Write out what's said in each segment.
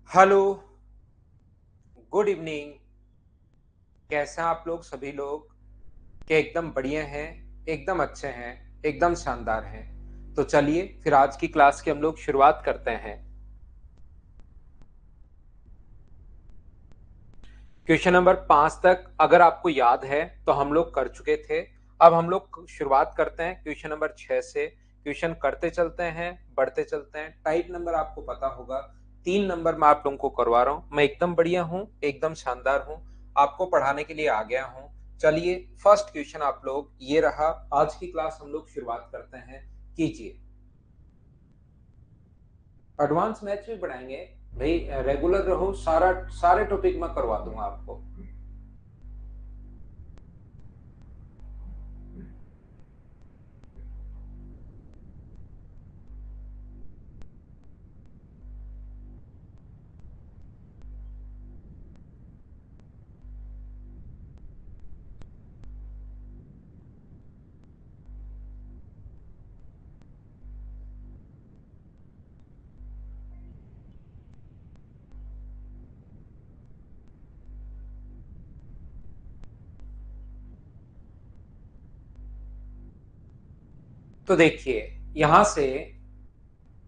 Hello, good evening. कैसे हैं आप लोग सभी लोग? क्या एकदम बढ़िया हैं, एकदम अच्छे हैं, एकदम शानदार हैं। तो चलिए फिर आज की क्लास की हम लोग शुरुआत करते हैं। क्वेश्चन नंबर 5 तक अगर आपको याद है तो हम लोग कर चुके थे। अब हम लोग शुरुआत करते हैं क्वेश्चन नंबर 6 से। क्वेश्चन करते चलते हैं, बढ़ते चलते हैं। टाइप नंबर आपको पता होगा, 3 नंबर मैं आप लोगों को करवा रहा हूं। मैं एकदम बढ़िया हूं, एकदम शानदार हूं, आपको पढ़ाने के लिए आ गया हूं। चलिए फर्स्ट क्वेश्चन आप लोग ये रहा। आज की क्लास हम लोग शुरुआत करते हैं, कीजिए। एडवांस मैथ्स भी पढ़ाएंगे भाई, रेगुलर रहो, सारे टॉपिक मैं करवा दूंगा आपको। तो देखिए, यहां से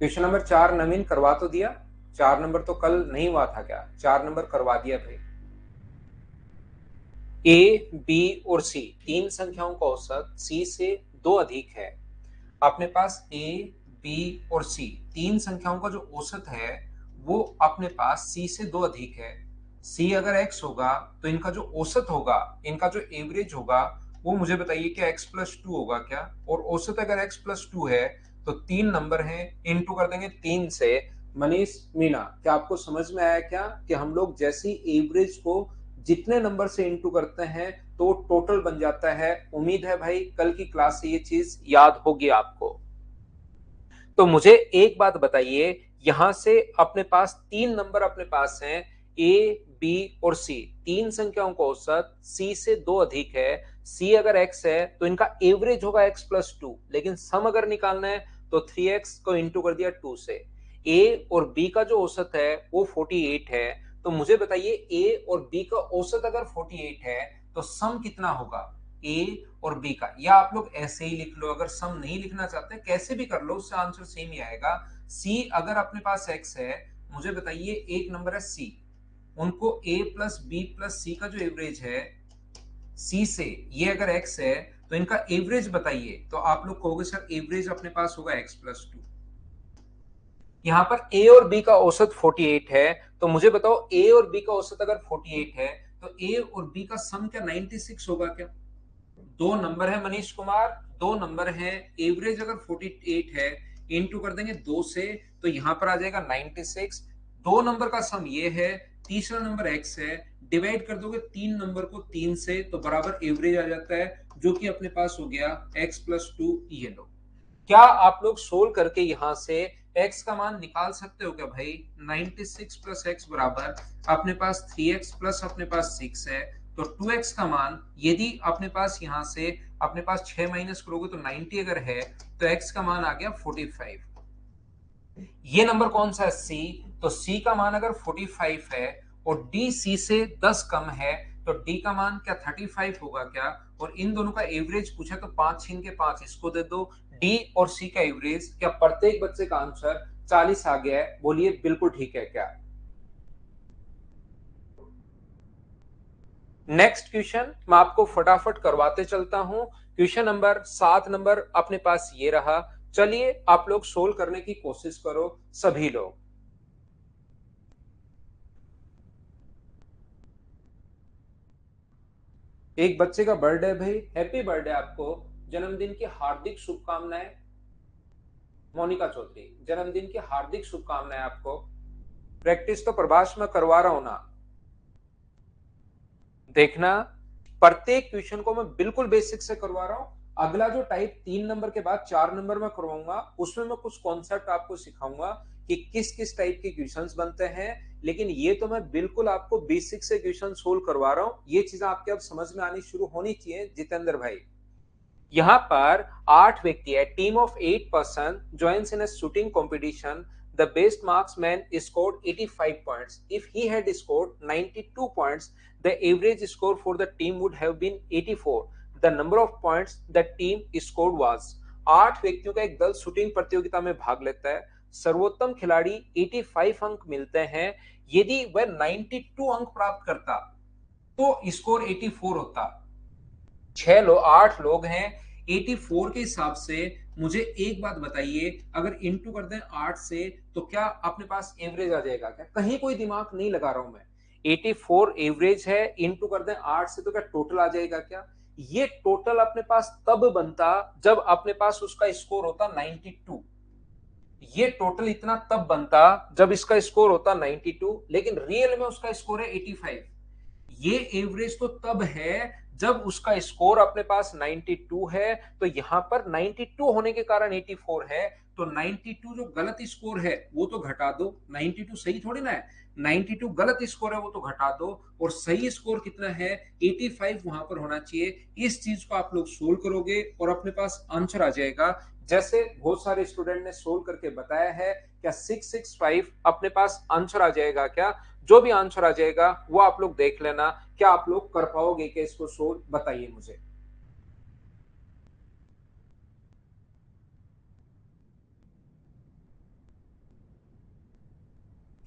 क्वेश्चन नंबर 4 नवीन करवा तो दिया। 4 नंबर तो कल नहीं हुआ था क्या? 4 नंबर करवा दिया भाई। ए, बी और सी तीन संख्याओं का औसत सी से 2 अधिक है। अपने पास ए, बी और सी तीन संख्याओं का जो औसत है वो अपने पास सी से 2 अधिक है। सी अगर एक्स होगा तो इनका जो औसत होगा, इनका जो एवरेज होगा, वो मुझे बताइए क्या x+2 होगा क्या? और औसत अगर x+2 है तो 3 नंबर है, इंटू कर देंगे 3 से। मनीष, मीना, क्या आपको समझ में आया क्या कि हम लोग जैसे ही एवरेज को जितने नंबर से इंटू करते हैं तो टोटल बन जाता है? उम्मीद है भाई कल की क्लास से ये चीज याद होगी आपको। तो मुझे एक बात बताइए, यहां से अपने पास 3 नंबर अपने पास हैं, ए, बी और सी तीन संख्याओं का औसत सी से 2 अधिक है। सी अगर एक्स है तो इनका एवरेज होगा x+2, लेकिन सम अगर निकालना है तो 3x को इंटू कर दिया 2 से। ए और बी का जो औसत है वो 48 है। तो मुझे बताइए ए और बी का औसत अगर 48 है तो सम कितना होगा ए और बी का? या आप लोग ऐसे ही लिख लो, अगर सम नहीं लिखना चाहते कैसे भी कर लो, उससे आंसर सेम ही आएगा। सी अगर अपने पास एक्स है, मुझे बताइए एक नंबर है सी, उनको ए प्लस बी प्लस सी का जो एवरेज है सी से, ये अगर एक्स है तो इनका एवरेज बताइए। तो आप लोग कहोगे सर एवरेज अपने पास होगा x+2। यहाँ पर ए और बी का औसत 48 है, तो मुझे बताओ ए और बी का औसत अगर 48 है तो ए और बी का सम क्या 96 होगा क्या? 2 नंबर है मनीष कुमार, 2 नंबर है, एवरेज अगर 48 है, इंटू कर देंगे 2 से, तो यहां पर आ जाएगा 96। 2 नंबर का सम ये है, तीसरा नंबर एक्स है, डिवाइड कर दोगे 3 नंबर को 3 से तो बराबर एवरेज आ जाता है, जो कि अपने पास हो गया x+2। ये लो, क्या आप लोग सोल्व करके यहां से x का मान निकाल सकते हो क्या भाई? 96 प्लस एक्स बराबर अपने पास 3x प्लस अपने पास 6 है, तो 2x का मान यदि अपने पास यहां से अपने पास 6 माइनस करोगे तो 90 अगर है तो x का मान आ गया 45। ये नंबर कौन सा है? सी। तो सी का मान अगर 45 है और डी सी से 10 कम है तो डी का मान क्या 35 होगा क्या? और इन दोनों का एवरेज पूछा तो 5 छीन के 5 इसको दे दो। डी और सी का एवरेज क्या प्रत्येक बच्चे का आंसर 40 आ गया है? बोलिए बिल्कुल ठीक है क्या? नेक्स्ट क्वेश्चन मैं आपको फटाफट करवाते चलता हूं। क्वेश्चन नंबर 7 अपने पास ये रहा। चलिए आप लोग सोल्व करने की कोशिश करो सभी लोग। एक बच्चे का बर्थडे है भाई, हैप्पी बर्थडे आपको, जन्मदिन की हार्दिक शुभकामनाएं। मोनिका चौधरी, जन्मदिन की हार्दिक शुभकामनाएं आपको। प्रैक्टिस तो प्रभास में करवा रहा हूं ना, देखना। प्रत्येक क्वेश्चन को मैं बिल्कुल बेसिक से करवा रहा हूं। अगला जो टाइप 3 नंबर के बाद 4 नंबर में करवाऊंगा उसमें मैं कुछ कॉन्सेप्ट आपको सिखाऊंगा कि किस किस टाइप के क्वेश्चंस बनते हैं। लेकिन ये तो मैं बिल्कुल आपको बेसिक से क्वेश्चन सोल्व करवा रहा हूं। ये चीजें आपके अब समझ में आनी शुरू होनी चाहिए जितेंद्र भाई। यहाँ पर 8 व्यक्ति है, team of 8 person joins in A shooting competition the best marksman scored 85 points. If he had scored 92 points, the average score for the team would have been 84. The number of points the team scored was 8 व्यक्तियों का एक दल shooting प्रतियोगिता में भाग लेता है। सर्वोत्तम खिलाड़ी 85 अंक मिलते हैं। यदि वह 92 अंक प्राप्त करता तो स्कोर 84 होता। 8 लोग हैं, 84 के हिसाब से मुझे एक बात बताइए, अगर इंटू कर दें 8 से तो क्या अपने पास एवरेज आ जाएगा क्या? कहीं कोई दिमाग नहीं लगा रहा हूं मैं। 84 एवरेज है, इंटू कर दें 8 से तो क्या टोटल आ जाएगा क्या? ये टोटल अपने पास तब बनता जब अपने पास उसका स्कोर होता 92। ये टोटल इतना तब बनता जब इसका स्कोर होता 92, लेकिन रियल में उसका स्कोर है 85। ये एवरेज तो तब है जब उसका स्कोर अपने पास 92 है, तो यहां पर 92 होने के कारण 84 है, तो 92 जो गलत स्कोर है वो तो घटा दो। 92 सही थोड़ी ना है, 92 गलत स्कोर है वो तो घटा दो, और सही स्कोर कितना है 85 वहां पर होना चाहिए। इस चीज को आप लोग सोल्व करोगे और अपने पास आंसर आ जाएगा। जैसे बहुत सारे स्टूडेंट ने सोल्व करके बताया है, क्या 665 अपने पास आंसर आ जाएगा क्या? जो भी आंसर आ जाएगा वो आप लोग देख लेना। क्या आप लोग कर पाओगे क्या इसको सोल्व? बताइए मुझे।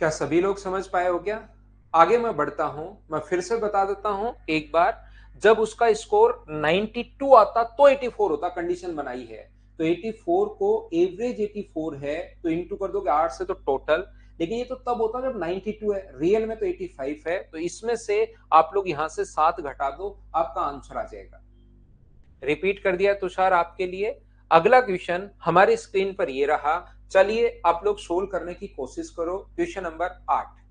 क्या सभी लोग समझ पाए हो क्या? आगे मैं बढ़ता हूं, मैं फिर से बता देता हूं एक बार। जब उसका स्कोर 92 आता तो 84 होता, कंडीशन बनाई है। तो 84 को एवरेज 84 है तो इंटू कर दोगे 8 से तो टोटल। लेकिन ये तो तब होता जब 92 है, रियल में तो 85 है, तो इसमें से आप लोग यहां से 7 घटा दो, आपका आंसर आ जाएगा। रिपीट कर दिया तुषार आपके लिए। अगला क्वेश्चन हमारी स्क्रीन पर ये रहा। चलिए आप लोग सोल्व करने की कोशिश करो। Question number 8।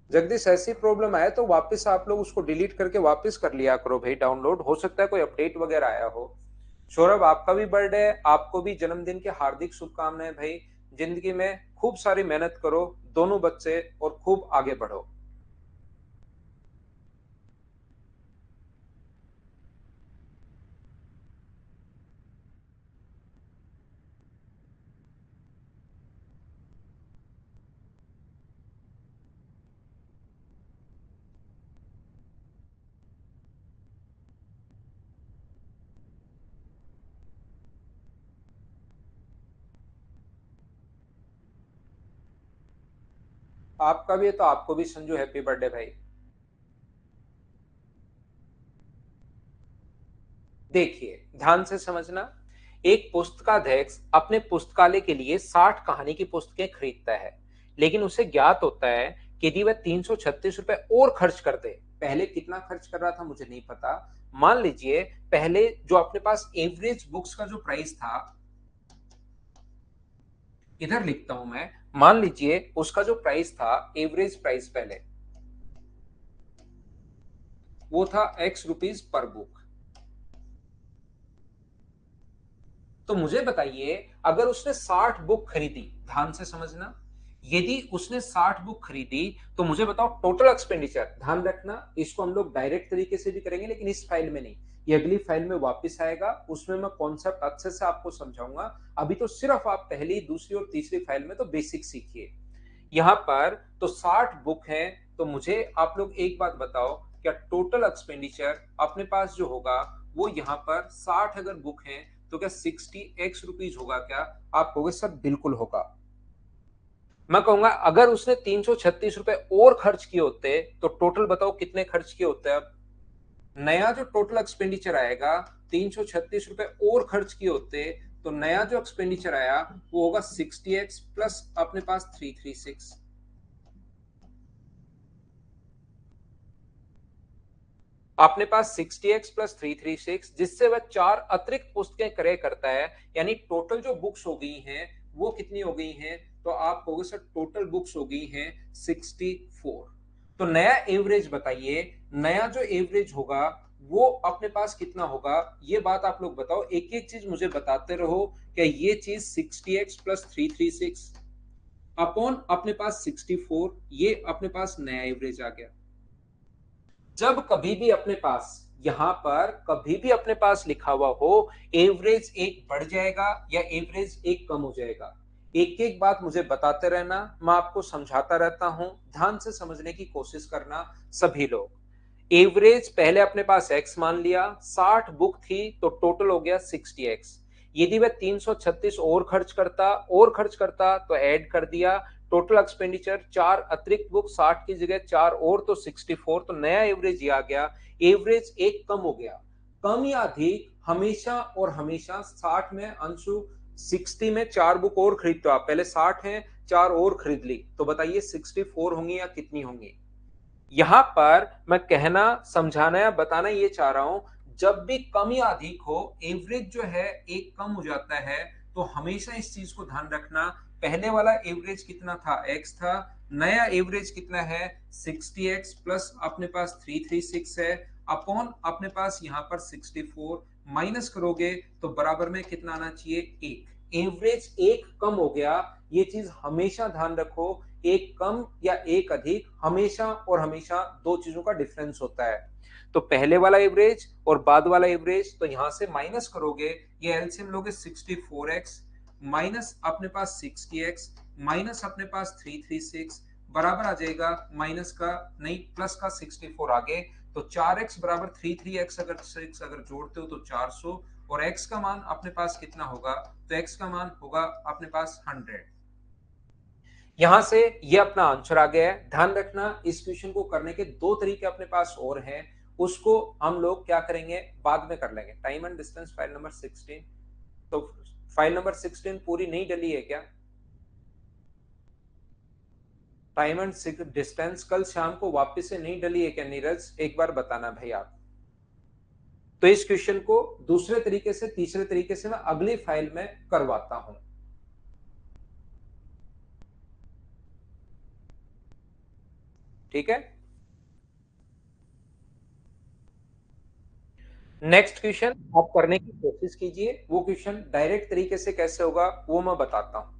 जगदीश, ऐसी प्रॉब्लम आए तो वापस आप लोग उसको डिलीट करके वापस कर लिया करो भाई डाउनलोड, हो सकता है कोई अपडेट वगैरह आया हो। सौरभ, आपका भी बर्थडे है, आपको भी जन्मदिन की हार्दिक शुभकामनाएं भाई। जिंदगी में खूब सारी मेहनत करो दोनों बच्चे और खूब आगे बढ़ो। आपका भी है तो आपको भी संजू हैप्पी बर्थडे भाई। देखिए ध्यान से समझना। एक पुस्तकाध्यक्ष अपने पुस्तकालय के लिए 60 कहानी की पुस्तकें खरीदता है, लेकिन उसे ज्ञात होता है कि यदि वह 336 रुपए और खर्च कर दे। पहले कितना खर्च कर रहा था मुझे नहीं पता। मान लीजिए पहले जो अपने पास एवरेज बुक्स का जो प्राइस था, इधर लिखता हूं मैं। मान लीजिए उसका जो प्राइस था, एवरेज प्राइस पहले वो था ₹X पर बुक। तो मुझे बताइए, अगर उसने 60 बुक खरीदी, ध्यान से समझना, यदि उसने 60 बुक खरीदी तो मुझे बताओ टोटल एक्सपेंडिचर। ध्यान रखना, इसको हम लोग डायरेक्ट तरीके से भी करेंगे लेकिन इस फाइल में नहीं, ये अगली फाइल में वापस आएगा, उसमें मैं कॉन्सेप्ट अच्छे से आपको समझाऊंगा। अभी तो सिर्फ आप पहली, दूसरी और तीसरी फाइल में तो बेसिक सीखिए। यहां पर तो 60 बुक है, तो मुझे आप लोग एक बात बताओ, क्या टोटल एक्सपेंडिचर अपने पास जो होगा वो यहाँ पर 60 अगर बुक है तो क्या 60 x होगा क्या? आप कहोगे सर बिल्कुल होगा। मैं कहूंगा अगर उसने 336 रुपए और खर्च किए होते तो टोटल बताओ कितने खर्च किए होते? अब नया जो टोटल एक्सपेंडिचर आएगा, 336 रुपए और खर्च किए होते तो नया जो एक्सपेंडिचर आया वो होगा 60x प्लस अपने पास 336। अपने पास 60x प्लस 336, जिससे वह 4 अतिरिक्त पुस्तकें क्रय करता है, यानी टोटल जो बुक्स हो गई हैं वो कितनी हो गई हैं? तो आप कहोगे सर टोटल बुक्स हो गई हैं 64। तो नया एवरेज बताइए, नया जो एवरेज होगा वो अपने पास कितना होगा? ये बात आप लोग बताओ, एक एक चीज मुझे बताते रहो। क्या ये चीज 60x प्लस 336 अपॉन अपने पास 64, ये अपने पास नया एवरेज आ गया। जब कभी भी अपने पास यहां पर कभी भी अपने पास लिखा हुआ हो एवरेज एक बढ़ जाएगा या एवरेज एक कम हो जाएगा, एक एक बात मुझे बताते रहना, मैं आपको समझाता रहता हूं, ध्यान से समझने की कोशिश करना सभी लोग। एवरेज पहले अपने पास एक्स मान लिया, 60 बुक थी तो टोटल हो गया 60x। यदि वह 336 और खर्च करता तो ऐड कर दिया, टोटल एक्सपेंडिचर 4 अतिरिक्त बुक, 60 की जगह 4 और तो 64, तो नया एवरेज ये आ गया, एवरेज एक कम हो गया। कम या अधिक हमेशा और हमेशा 60 में अंशु 60 में 4 बुक और खरीदते हो आप, पहले 60 है 4 और खरीद ली, तो बताइए 64 होंगी या कितनी होंगी। यहां पर मैं कहना समझाना या बताना ये चाह रहा हूं, जब भी कम या अधिक हो एवरेज जो है एक कम हो जाता है, तो हमेशा इस चीज को ध्यान रखना, पहले वाला एवरेज कितना था, एक्स था, नया एवरेज कितना है 60x प्लस अपने पास 336 है, अपॉन अपने पास यहां पर 64, माइनस करोगे तो बराबर में कितना आना चाहिए, एक। एवरेज एक कम हो गया, ये चीज हमेशा ध्यान रखो, एक कम या एक अधिक हमेशा और हमेशा दो चीजों का डिफरेंस होता है। तो पहले वाला एवरेज और बाद वाला एवरेज, तो यहां से माइनस करोगे, ये एलसीएम लोगे 64x माइनस अपने पास 60x माइनस अपने पास 336 बराबर आ जाएगा माइनस का नहीं प्लस का 64 आगे, तो 4x बराबर 33x, अगर 6 अगर जोड़ते हो तो 400, और x का मान अपने पास कितना होगा, तो x का मान होगा अपने पास 100। यहां से ये अपना आंसर आ गया है। ध्यान रखना इस क्वेश्चन को करने के दो तरीके अपने पास और हैं, उसको हम लोग क्या करेंगे बाद में कर लेंगे। Time and distance file number 16, तो फाइल नंबर 16 पूरी नहीं डली है क्या? टाइम एंड डिस्टेंस कल शाम को वापस से नहीं डली है क्या नीरज, एक बार बताना भाई आप। तो इस क्वेश्चन को दूसरे तरीके से तीसरे तरीके से मैं अगली फाइल में करवाता हूं, ठीक है। नेक्स्ट क्वेश्चन आप करने की कोशिश कीजिए, वो क्वेश्चन डायरेक्ट तरीके से कैसे होगा वो मैं बताता हूं।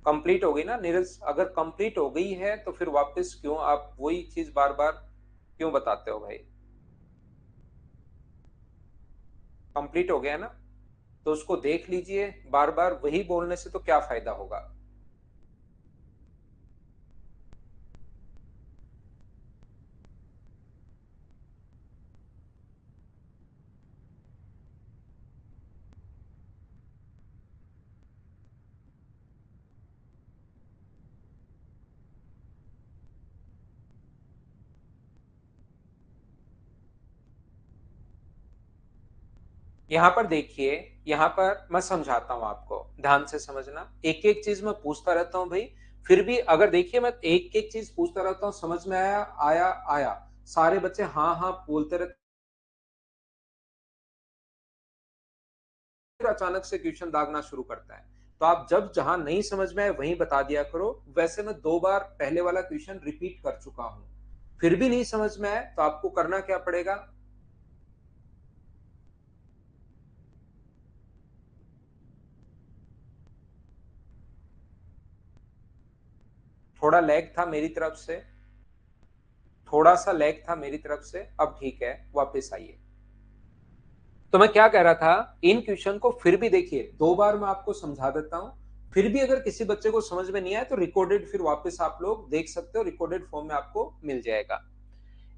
कंप्लीट हो गई ना नीरज? अगर कंप्लीट हो गई है तो फिर वापस क्यों आप वही चीज बार बार क्यों बताते हो भाई? कंप्लीट हो गया ना, तो उसको देख लीजिए, बार बार वही बोलने से तो क्या फायदा होगा। यहां पर देखिए, यहां पर मैं समझाता हूं आपको, ध्यान से समझना, एक एक चीज मैं पूछता रहता हूं भाई, फिर भी अगर देखिए मैं एक एक चीज पूछता रहता हूं, समझ में आया आया आया, सारे बच्चे हाँ हाँ बोलते रहते, फिर अचानक से क्वेश्चन दागना शुरू करता है। तो आप जब जहां नहीं समझ में आए वहीं बता दिया करो। वैसे मैं 2 बार पहले वाला क्वेश्चन रिपीट कर चुका हूं, फिर भी नहीं समझ में आए तो आपको करना क्या पड़ेगा, थोड़ा लैग था मेरी तरफ से, थोड़ा सा लैग था मेरी तरफ से, अब ठीक है वापस आइए। तो मैं क्या कह रहा था, इन क्वेश्चन को फिर भी देखिए 2 बार मैं आपको समझा देता हूं, फिर भी अगर किसी बच्चे को समझ में नहीं आया तो रिकॉर्डेड फिर वापस आप लोग देख सकते हो, रिकॉर्डेड फॉर्म में आपको मिल जाएगा।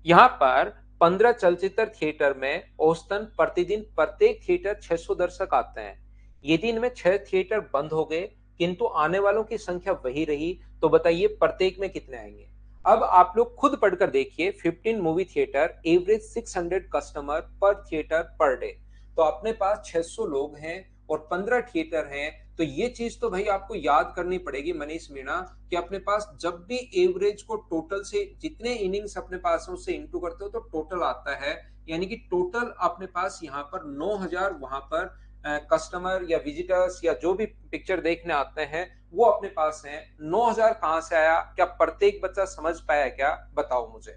यहाँ पर 15 चलचित्र थिएटर में औसतन प्रतिदिन प्रत्येक थिएटर 600 दर्शक आते हैं। यदि इनमें 6 थिएटर बंद हो गए किंतु आने वालों की संख्या वही रही, तो बताइए प्रत्येक में कितने आएंगे। अब आप लोग खुद पढ़कर देखिए, 15 मूवी थिएटर एवरेज 600 कस्टमर पर थिएटर पर डे, तो अपने पास 600 लोग हैं और 15 थिएटर हैं, तो ये चीज तो भाई आपको याद करनी पड़ेगी मनीष मीणा, कि अपने पास जब भी एवरेज को टोटल से जितने इनिंग्स अपने पास है उससे इंटू करते हो तो टोटल आता है, यानी कि टोटल अपने पास यहाँ पर 9000 वहां पर कस्टमर या विजिटर्स या जो भी पिक्चर देखने आते हैं वो अपने पास हैं। 9000 कहां से आया, क्या प्रत्येक बच्चा समझ पाया क्या, बताओ मुझे।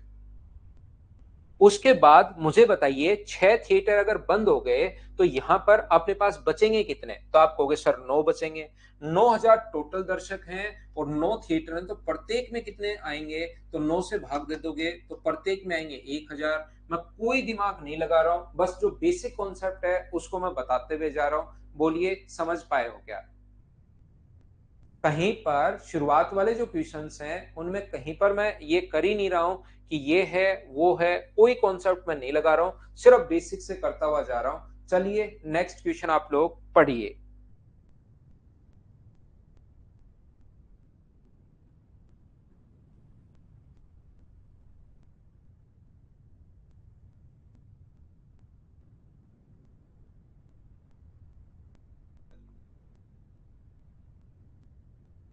उसके बाद मुझे बताइए 6 थिएटर अगर बंद हो गए तो यहां पर अपने पास बचेंगे कितने? तो आप कहोगे सर 9 बचेंगे। 9000 टोटल दर्शक हैं और 9 थिएटर हैं, तो प्रत्येक में कितने आएंगे? तो 9 से भाग दे दोगे तो प्रत्येक में आएंगे 1000। मैं कोई दिमाग नहीं लगा रहा हूं, बस जो बेसिक कॉन्सेप्ट है उसको मैं बताते हुए जा रहा हूं। बोलिए समझ पाए हो क्या? कहीं पर शुरुआत वाले जो क्वेश्चंस हैं उनमें कहीं पर मैं ये कर ही नहीं रहा हूं कि ये है वो है, कोई कॉन्सेप्ट में नहीं लगा रहा हूं, सिर्फ बेसिक से करता हुआ जा रहा हूं। चलिए नेक्स्ट क्वेश्चन आप लोग पढ़िए।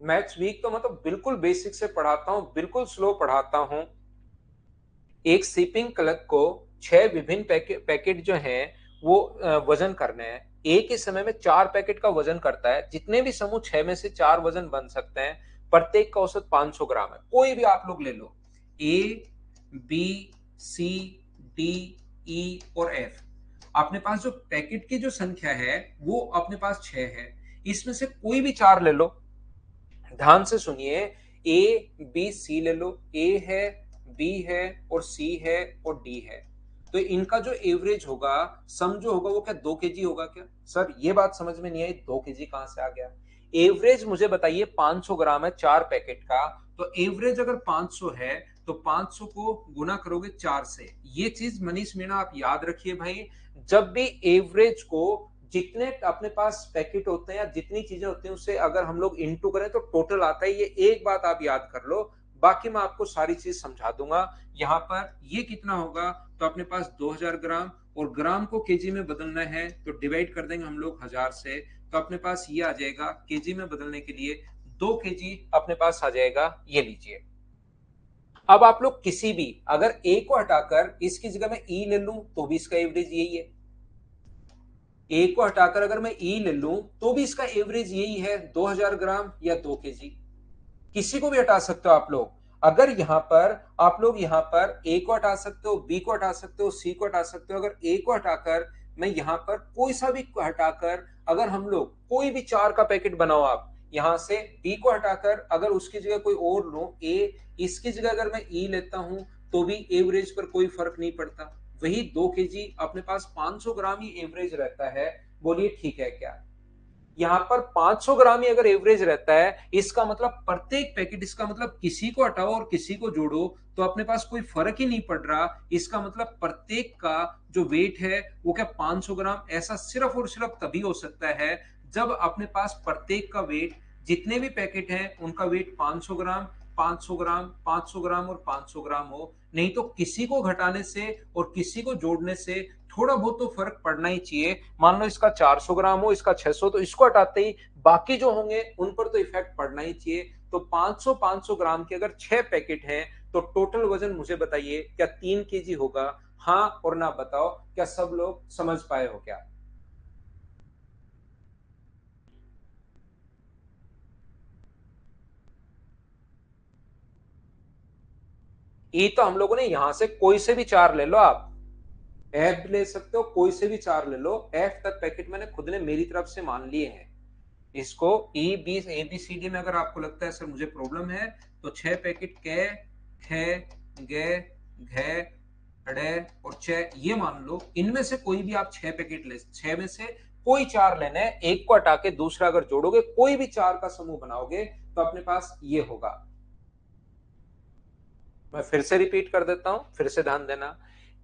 मैथ्स वीक तो मतलब बिल्कुल बेसिक से पढ़ाता हूं, बिल्कुल स्लो पढ़ाता हूं। एक शिपिंग क्लर्क को 6 विभिन्न पैकेट जो हैं वो वजन करने हैं। एक ही समय में 4 पैकेट का वजन करता है। जितने भी समूह 6 में से 4 वजन बन सकते हैं, प्रत्येक का औसत 500 ग्राम है। कोई भी आप लोग ले लो, ए, बी, सी, डी, ई और एफ। अपने पास जो पैकेट की जो संख्या है वो अपने पास 6 है। इसमें से कोई भी 4 ले लो। ध्यान से सुनिए, ए बी सी ले लो। ए है, बी है और सी है और डी है। तो इनका जो एवरेज होगा, सम जो होगा वो क्या 2 kg होगा क्या? सर ये बात समझ में नहीं आई, 2 kg कहां से आ गया? एवरेज मुझे बताइए 500 ग्राम है 4 पैकेट का। तो एवरेज अगर 500 है तो 500 को गुना करोगे 4 से। ये चीज मनीष मीणा आप याद रखिए भाई। जब भी एवरेज को जितने अपने पास पैकेट होते हैं या जितनी चीजें होती हैं उससे अगर हम लोग इनटू करें तो टोटल आता है। ये एक बात आप याद कर लो, बाकी मैं आपको सारी चीज समझा दूंगा। यहाँ पर ये कितना होगा? तो अपने पास 2000 ग्राम, और ग्राम को केजी में बदलना है तो डिवाइड कर देंगे हम लोग 1000 से। तो अपने पास ये आ जाएगा केजी में बदलने के लिए 2 kg अपने पास आ जाएगा। ये लीजिए। अब आप लोग किसी भी अगर ए को हटाकर इसकी जगह में ई ले लूं तो भी इसका एवरेज यही है। ए को हटाकर अगर मैं ई ले लूं तो भी इसका एवरेज यही है, 2000 ग्राम या 2 kg। किसी को भी हटा सकते हो आप लोग। अगर यहां पर आप लोग यहां पर ए को हटा सकते हो, बी को हटा सकते हो, सी को हटा सकते हो। अगर ए को हटाकर मैं यहां पर कोई सा भी हटाकर अगर हम लोग कोई भी 4 का पैकेट बनाओ, आप यहां से बी को हटाकर अगर उसकी जगह कोई और लो, ए, इसकी जगह अगर मैं ई लेता हूं तो भी एवरेज पर कोई फर्क नहीं पड़ता। वही 2 kg अपने पास 500 ग्राम ही एवरेज रहता है। बोलिए ठीक है क्या? यहाँ पर 500 ग्राम ही अगर एवरेज रहता है, इसका मतलब प्रत्येक पैकेट, इसका मतलब किसी को हटाओ और किसी को जोड़ो तो अपने पास कोई फर्क ही नहीं पड़ रहा। इसका मतलब प्रत्येक का जो वेट है वो क्या 500 ग्राम? ऐसा सिर्फ और सिर्फ तभी हो सकता है जब अपने पास प्रत्येक का वेट, जितने भी पैकेट हैं उनका वेट 500 ग्राम, 500 ग्राम, 500 ग्राम और 500 ग्राम हो। नहीं तो किसी को घटाने से और किसी को जोड़ने से थोड़ा बहुत तो फर्क पड़ना ही चाहिए। मान लो इसका 400 ग्राम हो, इसका 600, तो इसको हटाते ही बाकी जो होंगे उन पर तो इफेक्ट पड़ना ही चाहिए। तो 500 500 ग्राम के अगर 6 पैकेट हैं तो टोटल वजन मुझे बताइए क्या 3 kg होगा? हाँ और ना बताओ। क्या सब लोग समझ पाए हो क्या? ई तो हम लोगों ने यहां से कोई से भी 4 ले लो आप। एफ ले सकते हो, कोई से भी 4 ले लो। एफ तक पैकेट मैंने खुद ने मेरी तरफ से मान लिए हैं। इसको E B A B C D में अगर आपको लगता है सर मुझे प्रॉब्लम है तो 6 पैकेट कै, खे, गे, घे, अड़े और चे ये मान लो। इनमें से कोई भी आप 6 पैकेट ले, 6 में से कोई 4 लेना है। एक को हटा के दूसरा अगर जोड़ोगे, कोई भी 4 का समूह बनाओगे तो अपने पास ये होगा। मैं फिर से रिपीट कर देता हूं, फिर से ध्यान देना।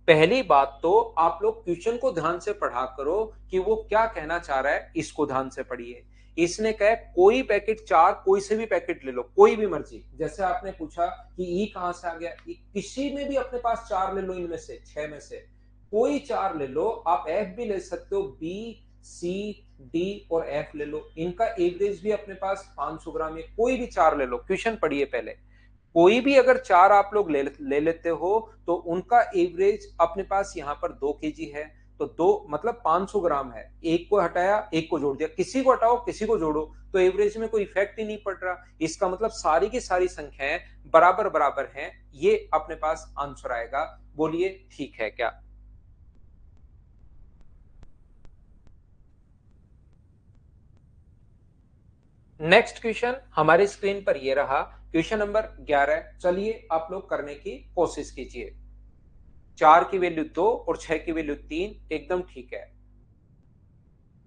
पहली बात तो आप लोग क्वेश्चन को ध्यान से पढ़ा करो कि वो क्या कहना चाह रहा है, इसको ध्यान से पढ़िए। इसने कहा कोई पैकेट 4, कोई से भी पैकेट ले लो, कोई भी मर्जी। जैसे आपने पूछा कि ई कहां से आ गया, किसी में भी अपने पास 4 ले लो, इनमें से 6 में से कोई 4 ले लो। आप एफ भी ले सकते हो, बी, सी, डी और एफ ले लो। इनका एवरेज भी अपने पास 500 ग्राम है। कोई भी 4 ले लो, क्वेश्चन पढ़िए पहले। कोई भी अगर 4 आप लोग ले लेते हो तो उनका एवरेज अपने पास यहां पर 2 kg है। तो दो मतलब 500 ग्राम है, एक को हटाया एक को जोड़ दिया, किसी को हटाओ किसी को जोड़ो तो एवरेज में कोई इफेक्ट ही नहीं पड़ रहा। इसका मतलब सारी की सारी संख्याएं बराबर बराबर हैं, ये अपने पास आंसर आएगा। बोलिए ठीक है क्या? नेक्स्ट क्वेश्चन हमारी स्क्रीन पर ये रहा, क्वेश्चन नंबर 11। चलिए आप लोग करने की कोशिश कीजिए। 4 की वैल्यू 2 और 6 की वैल्यू 3 एकदम ठीक है।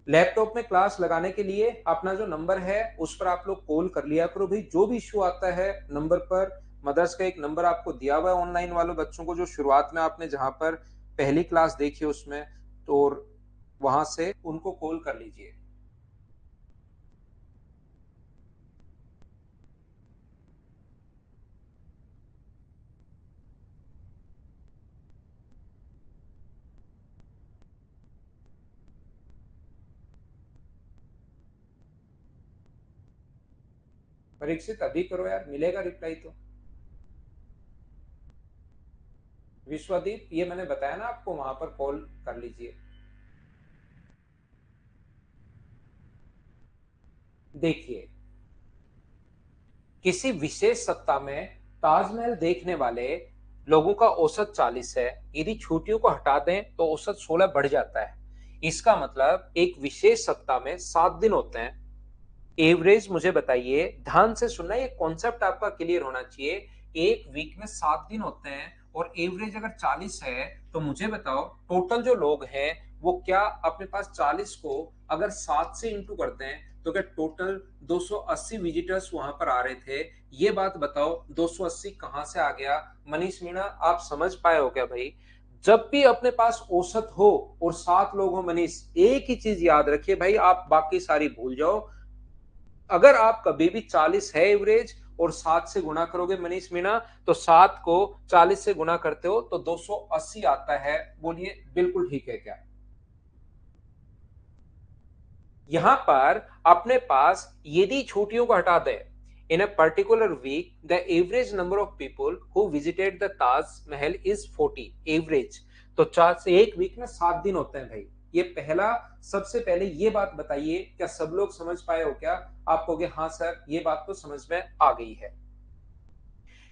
लैपटॉप में क्लास लगाने के लिए अपना जो नंबर है उस पर आप लोग कॉल कर लिया करो भाई, जो भी इश्यू आता है नंबर पर। मदर्स का एक नंबर आपको दिया हुआ है ऑनलाइन वालों बच्चों को, जो शुरुआत में आपने जहां पर पहली क्लास देखी उसमें, तो वहां से उनको कॉल कर लीजिए। परीक्षित अभी करो यार, मिलेगा रिप्लाई तो। विश्वदीप, ये मैंने बताया ना आपको, वहां पर कॉल कर लीजिए। देखिए, किसी विशेष सप्ताह में ताजमहल देखने वाले लोगों का औसत 40 है। यदि छुट्टियों को हटा दें तो औसत 16 बढ़ जाता है। इसका मतलब एक विशेष सप्ताह में 7 दिन होते हैं। एवरेज मुझे बताइए, ध्यान से सुनना, ये कॉन्सेप्ट आपका क्लियर होना चाहिए। एक वीक में 7 दिन होते हैं और एवरेज अगर 40 है, तो मुझे बताओ टोटल जो लोग हैं वो क्या अपने पास 40 को अगर 7 से इंटू करते हैं तो क्या टोटल 280 विजिटर्स वहां पर आ रहे थे? ये बात बताओ 280 कहां से आ गया? मनीष मीणा, आप समझ पाए हो क्या भाई? जब भी अपने पास औसत हो और 7 लोग हो मनीष, एक ही चीज याद रखिए भाई, आप बाकी सारी भूल जाओ। अगर आप कभी भी 40 है एवरेज और 7 से गुणा करोगे मनीष मीणा, तो 7 को 40 से गुणा करते हो तो 280 आता है। बोलिए बिल्कुल ठीक है क्या? यहां पर अपने पास यदि छुट्टियों को हटा दे, in a particular week the average number of people who visited the Taj Mahal is 40 average. तो 4 से एक वीक में 7 दिन होते हैं भाई। ये पहला, सबसे पहले ये बात बताइए, क्या सब लोग समझ पाए हो क्या? आप कहोगे हाँ सर, ये बात तो समझ में आ गई है।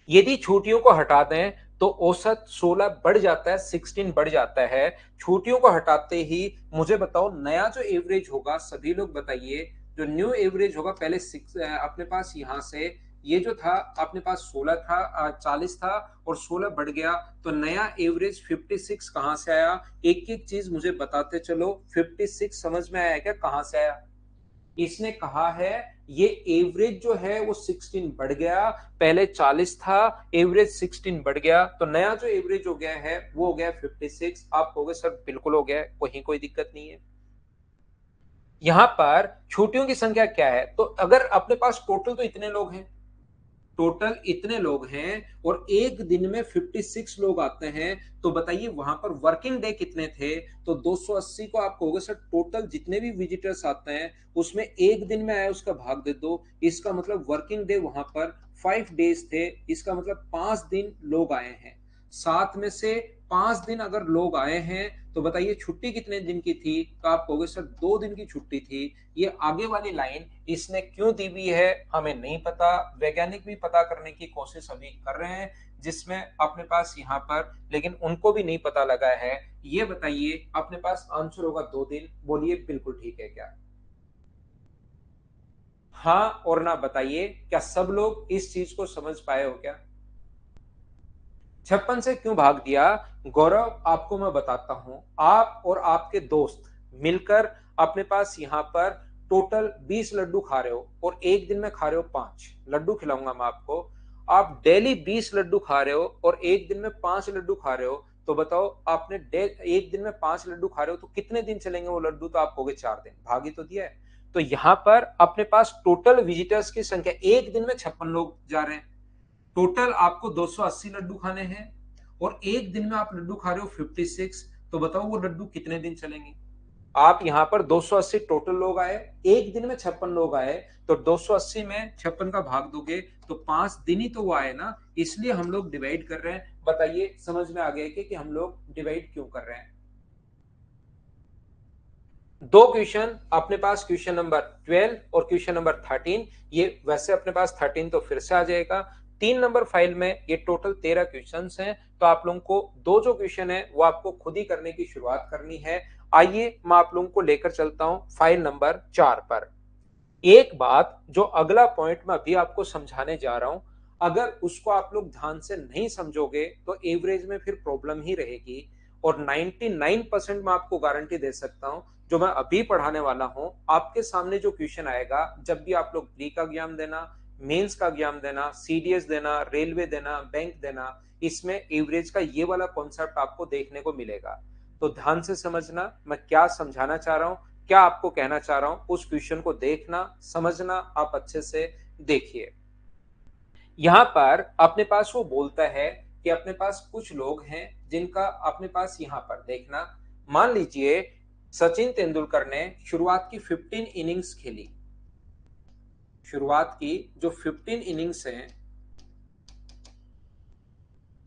यदि छुट्टियों को हटा दें तो औसत 16 बढ़ जाता है, 16 बढ़ जाता है। छुट्टियों को हटाते ही मुझे बताओ नया जो एवरेज होगा, सभी लोग बताइए, जो न्यू एवरेज होगा पहले अपने पास यहां से ये जो था अपने पास 16 था, 40 था और 16 बढ़ गया, तो नया एवरेज 56 कहां से आया? एक एक चीज मुझे बताते चलो। 56 समझ में आया क्या कहां से आया? इसने कहा है ये एवरेज जो है वो 16 बढ़ गया, पहले 40 था, एवरेज 16 बढ़ गया, तो नया जो एवरेज हो गया है वो हो गया 56। आप कहोगे सर बिल्कुल हो गया, कोई दिक्कत नहीं है। यहां पर छुट्टियों की संख्या क्या है? तो अगर अपने पास टोटल तो इतने लोग हैं, टोटल इतने लोग हैं और एक दिन में 56 लोग आते हैं, तो बताइए वहां पर वर्किंग डे कितने थे? तो 280 को आप कहोगे सर टोटल जितने भी विजिटर्स आते हैं उसमें एक दिन में आया उसका भाग दे दो। इसका मतलब वर्किंग डे वहां पर 5 डेज थे, इसका मतलब 5 दिन लोग आए हैं। 7 में से 5 दिन अगर लोग आए हैं तो बताइए छुट्टी कितने दिन की थी? तो आप कहोगे सर 2 दिन की छुट्टी थी। ये आगे वाली लाइन इसने क्यों दी हुई है हमें नहीं पता, वैज्ञानिक भी पता करने की कोशिश अभी कर रहे हैं, जिसमें अपने पास यहाँ पर लेकिन उनको भी नहीं पता लगा है। ये बताइए अपने पास आंसर होगा 2 दिन। बोलिए बिल्कुल ठीक है क्या? हाँ और ना बताइए, क्या सब लोग इस चीज को समझ पाए हो क्या? 56 से क्यों भाग दिया गौरव, आपको मैं बताता हूं। आप और आपके दोस्त मिलकर अपने पास यहां पर टोटल 20 लड्डू खा रहे हो और एक दिन में खा रहे हो 5 लड्डू, खिलाऊंगा मैं आपको। आप डेली 20 लड्डू खा रहे हो और एक दिन में 5 लड्डू खा रहे हो, तो बताओ आपने एक दिन में 5 लड्डू खा रहे हो तो कितने दिन चलेंगे वो लड्डू? तो आप कहोगे 4 दिन। भागी तो दिया है। तो यहां पर अपने पास टोटल विजिटर्स की संख्या, एक दिन में 56 लोग जा रहे हैं, टोटल आपको 280 लड्डू खाने हैं और एक दिन में आप लड्डू खा रहे हो 56, तो बताओ वो लड्डू कितने दिन चलेंगे? आप यहां पर 280 टोटल लोग आए, एक दिन में 56 लोग आए, तो 280 में 56 का भाग दोगे तो 5 दिन ही तो वो आए ना, इसलिए हम लोग डिवाइड कर रहे हैं। बताइए समझ में आ गया कि हम लोग डिवाइड क्यों कर रहे हैं? दो क्वेश्चन अपने पास, क्वेश्चन नंबर 12 और क्वेश्चन नंबर 13, ये वैसे अपने पास 13 तो फिर से आ जाएगा। 3 नंबर फाइल में ये टोटल 13 क्वेश्चन हैं, तो आप लोगों को दो जो क्वेश्चन है वो आपको खुद ही करने की शुरुआत करनी है। आइए मैं आप लोगों को लेकर चलता हूं फाइल नंबर 4 पर। एक बात, जो अगला पॉइंट मैं अभी आपको समझाने जा रहा हूं, अगर उसको आप लोग ध्यान से नहीं समझोगे तो एवरेज में फिर प्रॉब्लम ही रहेगी। और 99% मैं आपको गारंटी दे सकता हूं, जो मैं अभी पढ़ाने वाला हूं, आपके सामने जो क्वेश्चन आएगा जब भी आप लोग प्री का एग्जाम देना, मेंस का एग्जाम देना, सीडीएस देना, रेलवे देना, बैंक देना, इसमें एवरेज का ये वाला कॉन्सेप्ट आपको देखने को मिलेगा। तो ध्यान से समझना मैं क्या समझाना चाह रहा हूं, क्या आपको कहना चाह रहा हूं, उस क्वेश्चन को देखना, समझना, आप अच्छे से देखिए। यहां पर अपने पास वो बोलता है कि अपने पास कुछ लोग हैं जिनका अपने पास यहां पर देखना, मान लीजिए सचिन तेंदुलकर ने शुरुआत की 15 इनिंग्स खेली। शुरुआत की जो 15 इनिंग्स हैं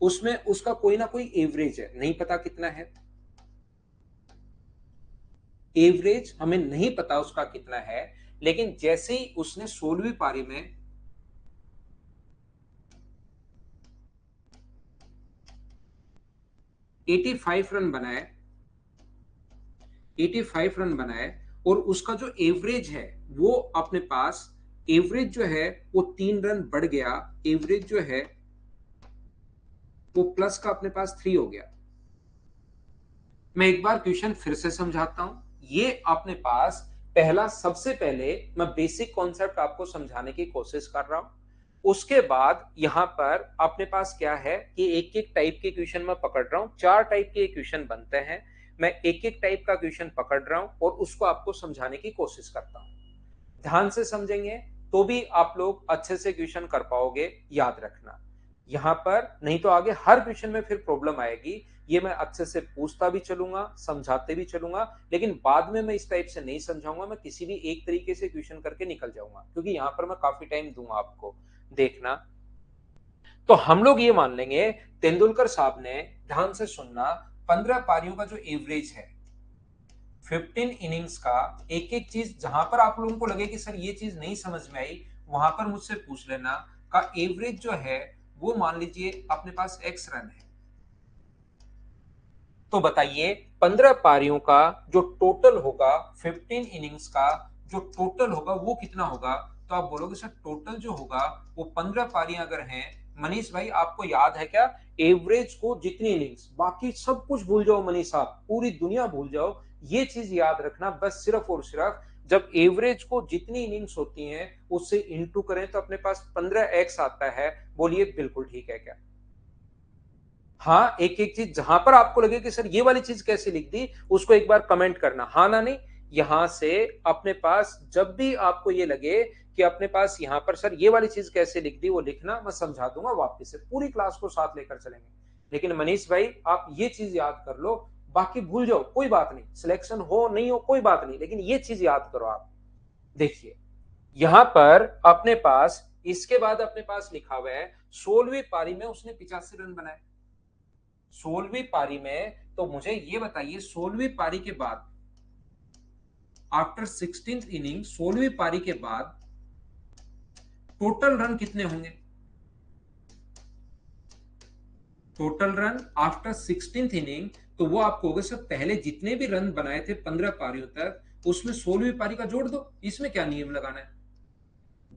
उसमें उसका कोई ना कोई एवरेज है, नहीं पता कितना है। एवरेज हमें नहीं पता उसका कितना है, लेकिन जैसे ही उसने 16वीं पारी में 85 रन बनाए, 85 रन बनाए, और उसका जो एवरेज है वो अपने पास, एवरेज जो है वो 3 रन बढ़ गया, एवरेज जो है वो प्लस का अपने पास 3 हो गया। मैं एक बार क्वेश्चन फिर से समझाता हूं। ये अपने पास पहला, सबसे पहले मैं बेसिक कॉन्सेप्ट आपको समझाने की कोशिश कर रहा हूं। उसके बाद यहां पर अपने पास क्या है कि एक एक टाइप के क्वेश्चन मैं पकड़ रहा हूं, 4 टाइप के क्वेश्चन बनते हैं। मैं एक एक टाइप का क्वेश्चन पकड़ रहा हूं और उसको आपको समझाने की कोशिश करता हूं। ध्यान से समझेंगे तो भी आप लोग अच्छे से क्वेश्चन कर पाओगे, याद रखना। यहां पर नहीं तो आगे हर क्वेश्चन में फिर प्रॉब्लम आएगी। ये मैं अच्छे से पूछता भी चलूंगा, समझाते भी चलूंगा, लेकिन बाद में मैं इस टाइप से नहीं समझाऊंगा, मैं किसी भी एक तरीके से क्वेश्चन करके निकल जाऊंगा, क्योंकि यहां पर मैं काफी टाइम दूंगा आपको। देखना, तो हम लोग ये मान लेंगे तेंदुलकर साहब ने, ध्यान से सुनना, 15 पारियों का जो एवरेज है 15 इनिंग्स का, एक एक चीज जहां पर आप लोगों को लगे कि सर ये चीज नहीं समझ में आई, वहां पर मुझसे पूछ लेना, का एवरेज जो है वो मान लीजिए अपने पास एक्स रन है। तो बताइए 15 पारियों का जो टोटल होगा, 15 इनिंग्स का जो टोटल होगा वो कितना होगा। तो आप बोलोगे सर टोटल जो होगा वो 15 पारियां अगर हैं, मनीष भाई आपको याद है क्या, एवरेज को जितनी इनिंग्स, बाकी सब कुछ भूल जाओ मनीष साहब, पूरी दुनिया भूल जाओ, ये चीज याद रखना बस, सिर्फ और सिर्फ जब एवरेज को जितनी इनिंग्स होती हैं उससे इंटू करें तो अपने पास 15x आता है। बोलिए बिल्कुल ठीक है क्या। हाँ, एक एक चीज जहां पर आपको लगे कि सर ये वाली चीज कैसे लिख दी, उसको एक बार कमेंट करना, हाँ ना नहीं। यहां से अपने पास जब भी आपको ये लगे कि अपने पास यहां पर सर ये वाली चीज कैसे लिख दी, वो लिखना, मैं समझा दूंगा वापस से, पूरी क्लास को साथ लेकर चलेंगे। लेकिन मनीष भाई आप ये चीज याद कर लो, बाकी भूल जाओ कोई बात नहीं, सिलेक्शन हो नहीं हो कोई बात नहीं, लेकिन ये चीज याद करो आप। देखिए यहां पर अपने पास, इसके बाद अपने पास लिखा हुआ है 16वीं पारी में उसने 85 रन बनाए। 16वीं पारी में, तो मुझे ये बताइए 16वीं पारी के बाद, आफ्टर 16th इनिंग, 16वीं पारी के बाद टोटल रन कितने होंगे। Total run after 16th inning, तो वो आपको होगा सर पहले जितने भी रन बनाए थे 15 पारियों तक, उसमें 16वीं पारी का जोड़ दो, इसमें क्या नियम लगाना है।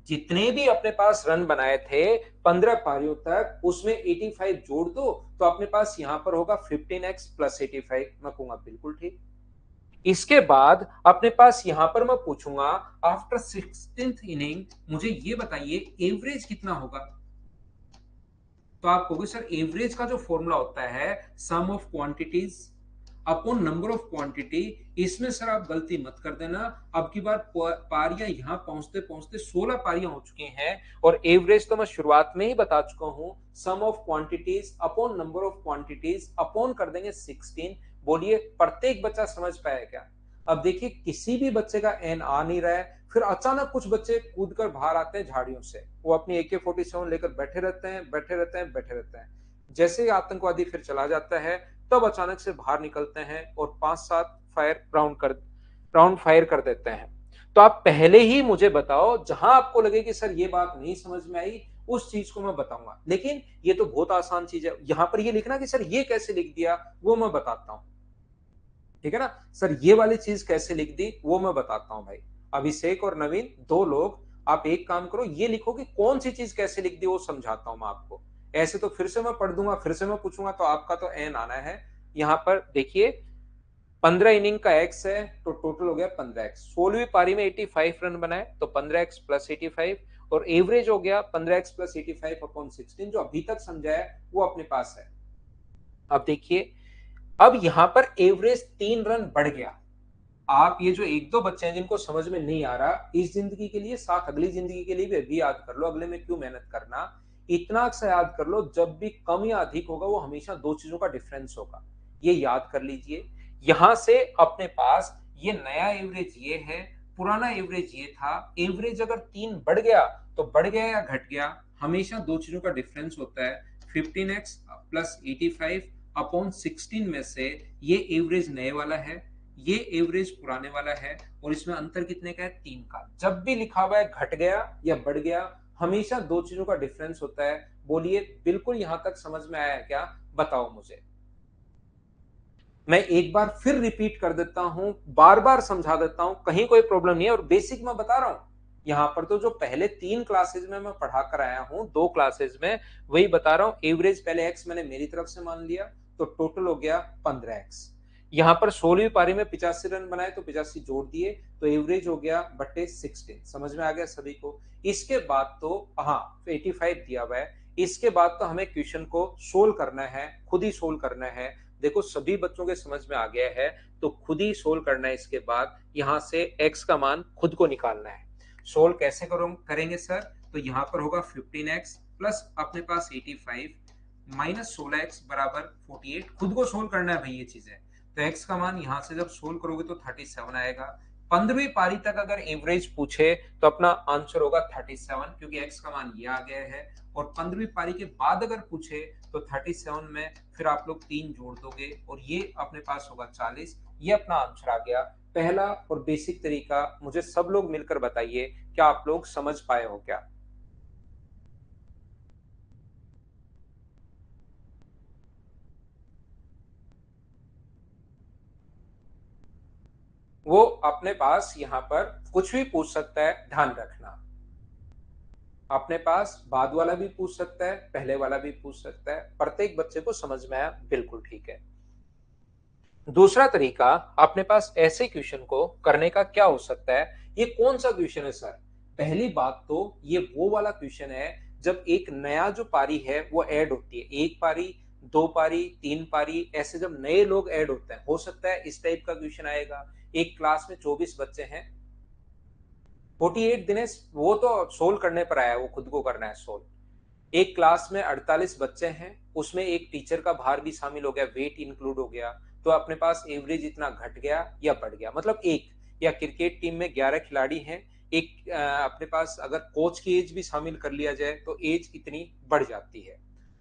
जितने भी अपने पास रन बनाए थे 15 पारियों तक, उसमें 85 जोड़ दो, तो अपने पास यहां पर होगा 15x प्लस 85। मैं कहूंगा बिल्कुल ठीक। इसके बाद अपने पास यहां पर मैं पूछूंगा आफ्टर 16th इनिंग मुझे ये बताइए एवरेज कितना होगा। तो आप कहोगे सर एवरेज का जो फॉर्मूला होता है sum of quantities upon number of quantity. इसमें सर आप गलती मत कर देना, अब की बार पारियां यहां पहुंचते पहुंचते 16 पारियां हो चुकी हैं, और एवरेज तो मैं शुरुआत में ही बता चुका हूं, sum of quantities upon number of quantities upon कर देंगे 16। बोलिए प्रत्येक बच्चा समझ पाया क्या। अब देखिए किसी भी बच्चे का एन आ नहीं रहा है, फिर अचानक कुछ बच्चे कूद कर बाहर आते हैं झाड़ियों से, वो अपनी AK-47 लेकर बैठे रहते हैं, बैठे रहते हैं, बैठे रहते हैं। जैसे ही आतंकवादी फिर चला जाता है, तब अचानक से बाहर निकलते हैं और 5-7 फायर ग्राउंड कर राउंड फायर कर देते हैं। तो आप पहले ही मुझे बताओ, जहां आपको लगे कि सर ये बात नहीं समझ में आई, उस चीज को मैं बताऊंगा। लेकिन ये तो बहुत आसान चीज है, यहां पर ये लिखना कि सर ये कैसे लिख दिया, वो मैं बताता हूं। ठीक है ना। सर ये वाली चीज कैसे लिख दी, वो मैं बताता हूं भाई। अभिषेक और नवीन, दो लोग, आप एक काम करो, ये लिखो कि कौन सी चीज कैसे लिख दी, वो समझाता हूं मैं आपको। ऐसे तो फिर से मैं पढ़ दूंगा, फिर से मैं पूछूंगा, तो आपका तो एन आना है। यहां पर देखिए, 15 इनिंग का एक्स है, तो टोटल हो गया 15x। 16वीं पारी में 85 रन बनाए, तो 15x प्लस 85, और एवरेज हो गया 15x प्लस 85 अपॉन 16, जो अभी तक समझा है वो अपने पास है। अब देखिए, अब यहां पर एवरेज 3 रन बढ़ गया। आप ये जो एक दो बच्चे हैं जिनको समझ में नहीं आ रहा, इस जिंदगी के लिए साथ अगली जिंदगी के लिए भी अभी याद कर लो, अगले में क्यों मेहनत करना। इतना अक्सर याद कर लो, जब भी कम या अधिक होगा वो हमेशा दो चीजों का डिफरेंस होगा, ये याद कर लीजिए। यहां से अपने पास ये नया एवरेज ये है, पुराना एवरेज ये था। एवरेज अगर 3 बढ़ गया तो बढ़ गया या घट गया, हमेशा दो चीजों का डिफरेंस होता है। 15x प्लस 85 अपॉन 16 में से ये एवरेज नए वाला है, ये एवरेज पुराने वाला है, और इसमें अंतर कितने का है, 3 का। जब भी लिखा हुआ है घट गया या बढ़ गया, हमेशा दो चीजों का डिफरेंस होता है। बोलिए, बिल्कुल यहां तक समझ में आया क्या, बताओ मुझे। मैं एक बार फिर रिपीट कर देता हूं, बार बार समझा देता हूं, कहीं कोई प्रॉब्लम नहीं है, और बेसिक मैं बता रहा हूं। यहां पर तो जो पहले 3 क्लासेज में मैं पढ़ा कर आया हूं, 2 क्लासेज में, वही बता रहा हूं। एवरेज पहले एक्स मैंने मेरी तरफ से मान लिया, तो टोटल हो गया 15x। यहां पर 16वीं पारी में 85 रन बनाए, तो 85 जोड़ दिए, तो एवरेज हो गया बटे 16। समझ में आ गया सभी को। इसके बाद तो हाँ, 85 दिया हुआ है। इसके बाद तो हमें क्वेश्चन को सोल्व करना है, खुद ही सोल्व करना है। देखो, सभी बच्चों के समझ में आ गया है, तो खुद ही सोल्व करना है। इसके बाद यहां से x का मान खुद को निकालना है। सोल्व कैसे करेंगे सर, तो यहां पर होगा 15x प्लस अपने पास 85 माइनस 16x बराबर 48। खुद को सोल्व करना है भाई ये चीजें। तो x का मान यहां से जब सोल्व करोगे तो 37 आएगा। 15वीं पारी तक अगर एवरेज पूछे तो अपना आंसर होगा 37, क्योंकि x का मान ये आ गया है। और 15वीं पारी के बाद अगर पूछे तो 37 में फिर आप लोग 3 जोड़ दोगे, और ये अपने पास होगा 40। ये अपना आंसर आ गया। पहला और बेसिक तरीका मुझे सब लोग मिलकर बताइए, क्या आप लोग समझ पाए हो क्या। वो अपने पास यहां पर कुछ भी पूछ सकता है, ध्यान रखना। अपने पास बाद वाला भी पूछ सकता है, पहले वाला भी पूछ सकता है, प्रत्येक बच्चे को समझ में आया, बिल्कुल ठीक है। दूसरा तरीका, अपने पास ऐसे क्वेश्चन को करने का क्या हो सकता है। ये कौन सा क्वेश्चन है सर। पहली बात तो ये वो वाला क्वेश्चन है जब एक नया जो पारी है वो ऐड होती है। एक पारी, 2 पारी, 3 पारी, ऐसे जब नए लोग ऐड होते हैं, हो सकता है इस टाइप का क्वेश्चन आएगा। एक क्लास में 24 बच्चे हैं, 48 दिनेश वो तो सोल्व करने पर आया है, वो खुद को करना है सोल्व। एक क्लास में 48 बच्चे हैं, उसमें एक टीचर का भार भी शामिल हो गया, वेट इंक्लूड हो गया, तो अपने पास एवरेज इतना घट गया या बढ़ गया, मतलब एक। या क्रिकेट टीम में 11 खिलाड़ी हैं, एक अपने पास अगर कोच की एज भी शामिल कर लिया जाए तो एज इतनी बढ़ जाती है।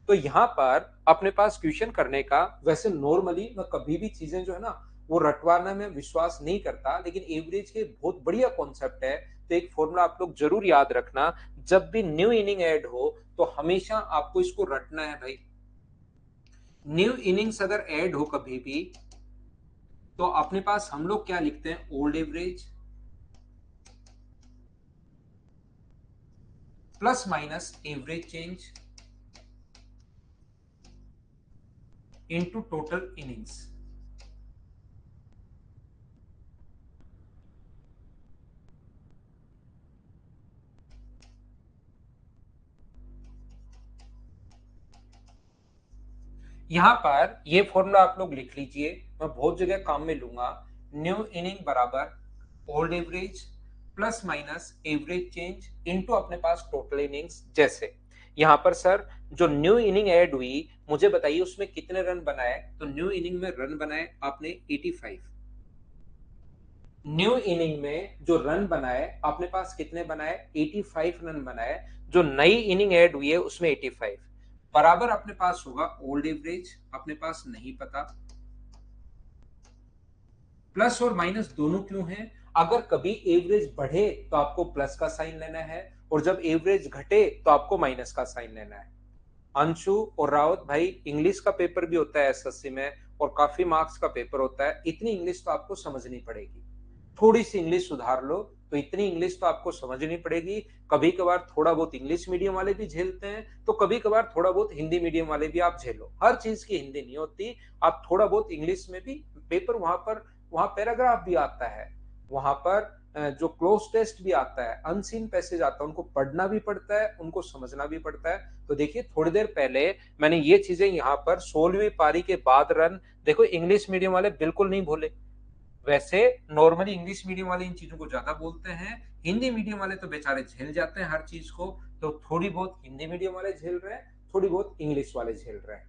तो यहाँ पर अपने पास क्वेश्चन करने का, वैसे नॉर्मली मैं कभी भी चीजें जो है ना वो रटवाना में विश्वास नहीं करता, लेकिन एवरेज के बहुत बढ़िया कॉन्सेप्ट है। तो एक फॉर्मूला आप लोग जरूर याद रखना, जब भी न्यू इनिंग ऐड हो तो हमेशा आपको इसको रटना है भाई। न्यू इनिंग्स अगर ऐड हो कभी भी, तो अपने पास हम लोग क्या लिखते हैं, old average plus minus average change into total innings. यहां पर ये फॉर्मूला आप लोग लिख लीजिए, मैं बहुत जगह काम में लूंगा। न्यू इनिंग बराबर old average plus minus average change into अपने पास टोटल इनिंग्स। जैसे यहां पर सर जो न्यू इनिंग ऐड हुई, मुझे बताइए उसमें कितने रन बनाए। तो न्यू इनिंग में रन बनाए आपने 85। न्यू इनिंग में जो रन बनाए अपने पास कितने बनाए, 85 रन बनाए। जो नई इनिंग ऐड हुई है उसमें 85 बराबर अपने पास होगा ओल्ड एवरेज, अपने पास नहीं पता, प्लस और माइनस दोनों क्यों है? अगर कभी एवरेज बढ़े तो आपको प्लस का साइन लेना है, और जब एवरेज घटे तो आपको माइनस का साइन लेना है। अंशु और रावत भाई, इंग्लिश का पेपर भी होता है एसएससी में, और काफी मार्क्स का पेपर होता है। इतनी इंग्लिश तो आपको समझनी पड़ेगी। थोड़ी सी इंग्लिश सुधार लो तो इतनी इंग्लिश तो आपको समझनी पड़ेगी। कभी कभार थोड़ा बहुत इंग्लिश मीडियम वाले भी झेलते हैं, तो कभी कभार थोड़ा बहुत हिंदी मीडियम वाले भी आप झेलो। हर चीज की हिंदी नहीं होती। आप थोड़ा बहुत इंग्लिश में भी पेपर, वहां पैराग्राफ भी आता है, वहां पर जो क्लोज टेस्ट भी आता है, अनसीन पैसेज आता है, उनको पढ़ना भी पड़ता है, उनको समझना भी पड़ता है। तो देखिए, थोड़ी देर पहले मैंने ये चीजें यहाँ पर 16वीं पारी के बाद रन, देखो इंग्लिश मीडियम वाले बिल्कुल नहीं भूले। वैसे नॉर्मली इंग्लिश मीडियम वाले इन चीजों को ज्यादा बोलते हैं, हिंदी मीडियम वाले तो बेचारे झेल जाते हैं हर चीज को। तो थोड़ी बहुत हिंदी मीडियम वाले झेल रहे हैं, थोड़ी बहुत इंग्लिश वाले झेल रहे हैं।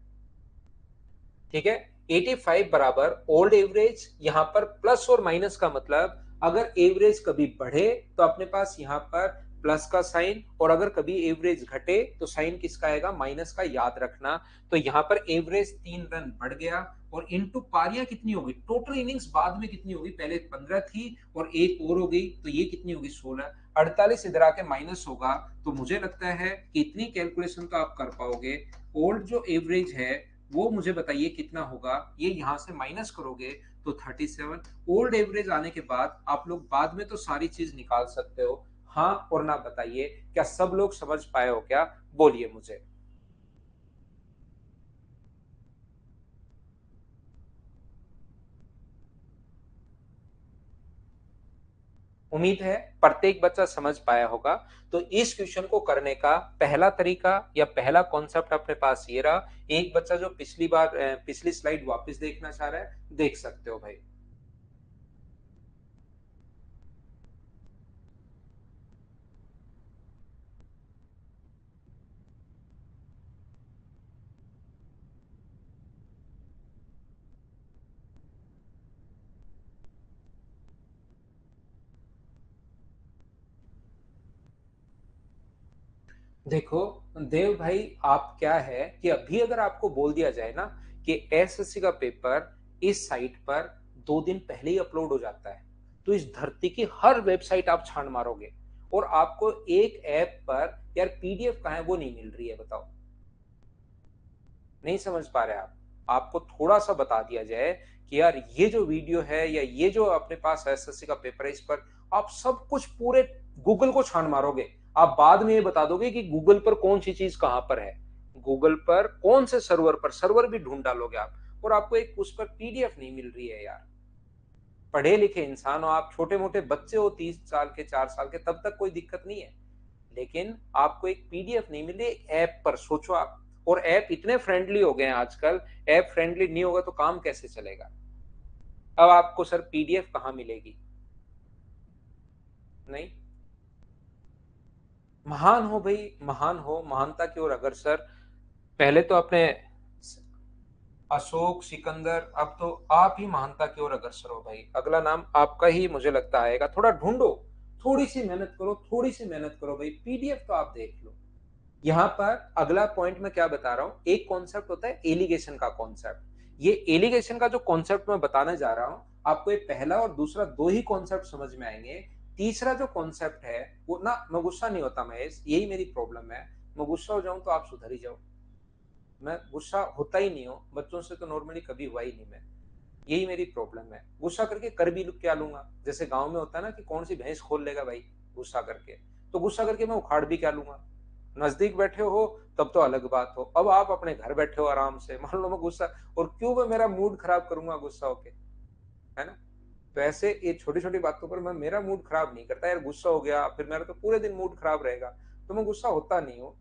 ठीक है। 85 बराबर ओल्ड एवरेज, यहां पर प्लस और माइनस का मतलब, अगर एवरेज कभी बढ़े तो अपने पास यहां पर प्लस का साइन, और अगर कभी एवरेज घटे तो साइन किसका आएगा? माइनस का, याद रखना। तो यहां पर एवरेज 3 रन बढ़ गया, और इनटू पारियां कितनी होगी? टोटल इनिंग्स बाद में कितनी होगी? पहले 15 थी और एक और हो गई, तो ये कितनी होगी? 16। 48 इधर आके माइनस होगा। तो मुझे लगता है कि इतनी कैलकुलेशन तो आप कर पाओगे। ओल्ड जो एवरेज है वो मुझे बताइए कितना होगा? ये यहां से माइनस करोगे तो 37। ओल्ड एवरेज आने के बाद आप लोग बाद में तो सारी चीज निकाल सकते हो। हाँ और ना बताइए, क्या सब लोग समझ पाए हो क्या? बोलिए मुझे। उम्मीद है प्रत्येक बच्चा समझ पाया होगा। तो इस क्वेश्चन को करने का पहला तरीका या पहला कॉन्सेप्ट अपने पास ये रहा। एक बच्चा जो पिछली बार पिछली स्लाइड वापस देखना चाह रहा है, देख सकते हो भाई। देखो देव भाई, आप क्या है कि अभी अगर आपको बोल दिया जाए ना कि एसएससी का पेपर इस साइट पर 2 दिन पहले ही अपलोड हो जाता है, तो इस धरती की हर वेबसाइट आप छान मारोगे, और आपको एक ऐप पर यार पीडीएफ कहाँ है वो नहीं मिल रही है, बताओ। नहीं समझ पा रहे आप? आपको थोड़ा सा बता दिया जाए कि यार ये जो वीडियो है या ये जो अपने पास एसएससी का पेपर है, इस पर आप सब कुछ पूरे गूगल को छान मारोगे। आप बाद में ये बता दोगे कि गूगल पर कौन सी चीज कहां पर है, गूगल पर कौन से सर्वर पर, सर्वर भी ढूंढ डालोगे आप, और आपको एक उस पर पीडीएफ नहीं मिल रही है यार। पढ़े लिखे इंसान हो आप, छोटे मोटे बच्चे हो, 30 साल के, 4 साल के, तब तक कोई दिक्कत नहीं है। लेकिन आपको एक पीडीएफ नहीं मिले ऐप पर, सोचो आप। और ऐप इतने फ्रेंडली हो गए हैं आजकल, ऐप फ्रेंडली नहीं होगा तो काम कैसे चलेगा? अब आपको सर पीडीएफ कहाँ मिलेगी? नहीं। महान हो भाई, महान हो, महानता की ओर अग्रसर। पहले तो अपने अशोक सिकंदर, अब तो आप ही महानता की ओर अग्रसर हो भाई। अगला नाम आपका ही मुझे लगता आएगा। थोड़ा ढूंढो, थोड़ी सी मेहनत करो, थोड़ी सी मेहनत करो भाई, पीडीएफ तो आप देख लो। यहाँ पर अगला पॉइंट मैं क्या बता रहा हूं, एक कॉन्सेप्ट होता है एलिगेशन का कॉन्सेप्ट। ये एलिगेशन का जो कॉन्सेप्ट मैं बताने जा रहा हूं, आपको ये पहला और दूसरा दो ही कॉन्सेप्ट समझ में आएंगे। तीसरा जो कॉन्सेप्ट है वो ना, मैं गुस्सा नहीं होता महेश, यही मेरी प्रॉब्लम है। मैं गुस्सा हो जाऊं तो आप सुधर ही जाओ। मैं गुस्सा होता ही नहीं हूँ, बच्चों से तो नॉर्मली कभी हुआ ही नहीं मैं। यही मेरी प्रॉब्लम है, गुस्सा करके कर भी क्या लूंगा? जैसे गांव में होता है ना कि कौन सी भैंस खोल लेगा भाई गुस्सा करके, तो गुस्सा करके मैं उखाड़ भी क्या लूंगा? नजदीक बैठे हो तब तो अलग बात हो, अब आप अपने घर बैठे हो आराम से, मान लो मैं गुस्सा, और क्यों मैं मेरा मूड खराब करूंगा गुस्सा होके? है ना? तो ऐसे ये छोटी छोटी बातों पर मैं मेरा मूड खराब नहीं करता यार, गुस्सा हो गया फिर मेरा तो पूरे दिन मूड खराब रहेगा, तो मैं गुस्सा होता नहीं हूँ।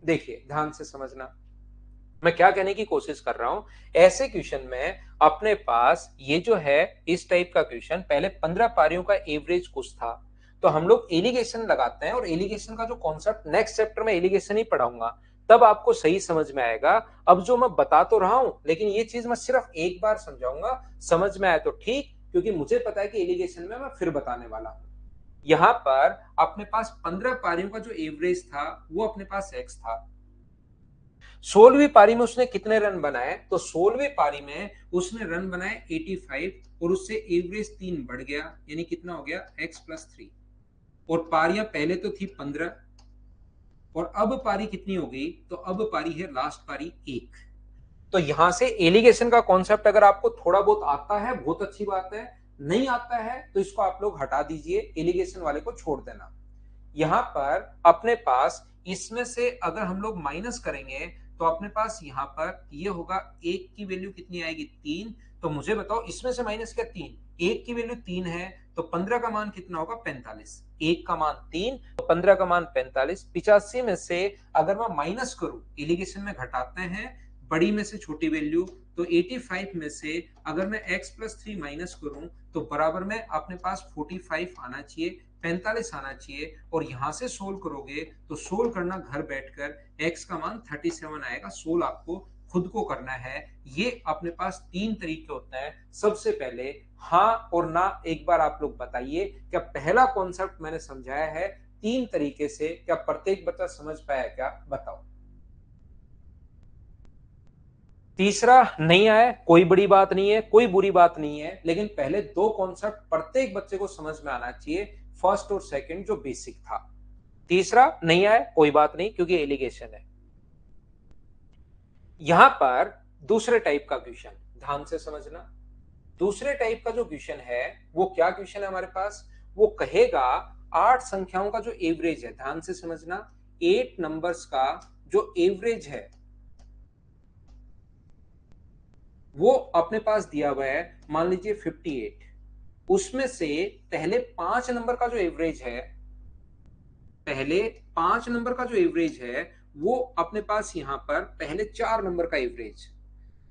देखिए ध्यान से समझना, मैं क्या कहने की कोशिश कर रहा हूं। ऐसे क्वेश्चन में अपने पास ये जो है, इस टाइप का क्वेश्चन, पहले 15 पारियों का एवरेज कुछ था, तो हम लोग एलिगेशन लगाते हैं, और एलिगेशन का जो कॉन्सेप्ट नेक्स्ट चैप्टर में एलिगेशन ही पढ़ाऊंगा, तब आपको सही समझ में आएगा। अब जो मैं बता तो रहा हूं, लेकिन ये चीज मैं सिर्फ एक बार समझाऊंगा, समझ में आए तो ठीक, क्योंकि मुझे पता है कि एलिगेशन में मैं फिर बताने वाला हूं। यहां पर अपने पास 15 पारियों का जो एवरेज था वो अपने पास एक्स था। 16वीं पारी में उसने कितने रन बनाए, तो 16वीं पारी में उसने रन बनाए 85 और उससे एवरेज 3 बढ़ गया, यानी कितना हो गया x+3। और पारियां पहले तो थी 15 और अब पारी कितनी हो गई, तो अब पारी है लास्ट पारी 1। तो यहां से एलिगेशन का कॉन्सेप्ट अगर आपको थोड़ा बहुत आता है बहुत अच्छी बात है, नहीं आता है तो इसको आप लोग हटा दीजिए, एलिगेशन वाले को छोड़ देना। यहां पर अपने पास इसमें से अगर हम लोग माइनस करेंगे तो अपने पास यहां पर ये होगा, एक की वैल्यू कितनी आएगी 3। तो मुझे बताओ इसमें से माइनस क्या 3, एक की वैल्यू 3 है तो 15 का मान कितना होगा 45, एक का मान 3 तो 15 का मान 45। 85 में से अगर मैं माइनस करूं, एलिगेशन में घटाते हैं बड़ी में से छोटी वैल्यू, तो 85 में से अगर मैं x+3 माइनस करूं तो बराबर में अपने पास 45 आना चाहिए, 45 आना चाहिए। और यहां से सोल्व करोगे तो सोल्व करना घर बैठकर, x का मान 37 आएगा। सोल्व आपको खुद को करना है। ये अपने पास 3 तरीके होते हैं। सबसे पहले हाँ और ना एक बार आप लोग बताइए, क्या पहला कॉन्सेप्ट मैंने समझाया है 3 तरीके से, क्या प्रत्येक बच्चा समझ पाया क्या, बताओ। तीसरा नहीं आया कोई बड़ी बात नहीं है, कोई बुरी बात नहीं है, लेकिन पहले 2 कॉन्सेप्ट प्रत्येक बच्चे को समझ में आना चाहिए, फर्स्ट और सेकंड जो बेसिक था। तीसरा नहीं आया कोई बात नहीं क्योंकि एलिगेशन है। यहां पर दूसरे टाइप का क्वेश्चन ध्यान से समझना। दूसरे टाइप का जो क्वेश्चन है वो क्या क्वेश्चन है हमारे पास, वो कहेगा 8 संख्याओं का जो एवरेज है, ध्यान से समझना, 8 नंबर्स का जो एवरेज है वो अपने पास दिया हुआ है, मान लीजिए 58। उसमें से पहले 5 नंबर का जो एवरेज है, पहले 5 नंबर का जो एवरेज है वो अपने पास यहां पर पहले 4 नंबर का एवरेज,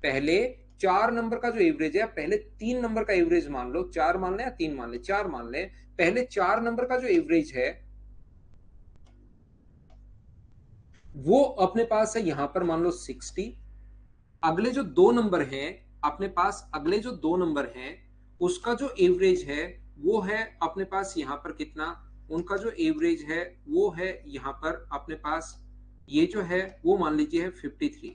पहले 4 नंबर का जो एवरेज है, पहले 3 नंबर का एवरेज मान लो, 4 मान ले या 3 मान ले, 4 मान ले, पहले 4 नंबर का जो एवरेज है वो अपने पास है यहां पर मान लो 60। अगले जो 2 नंबर हैं अपने पास, अगले जो 2 नंबर हैं उसका जो एवरेज है वो है अपने पास यहां पर कितना, उनका जो एवरेज है वो है यहां पर अपने पास, ये जो है वो मान लीजिए है 53।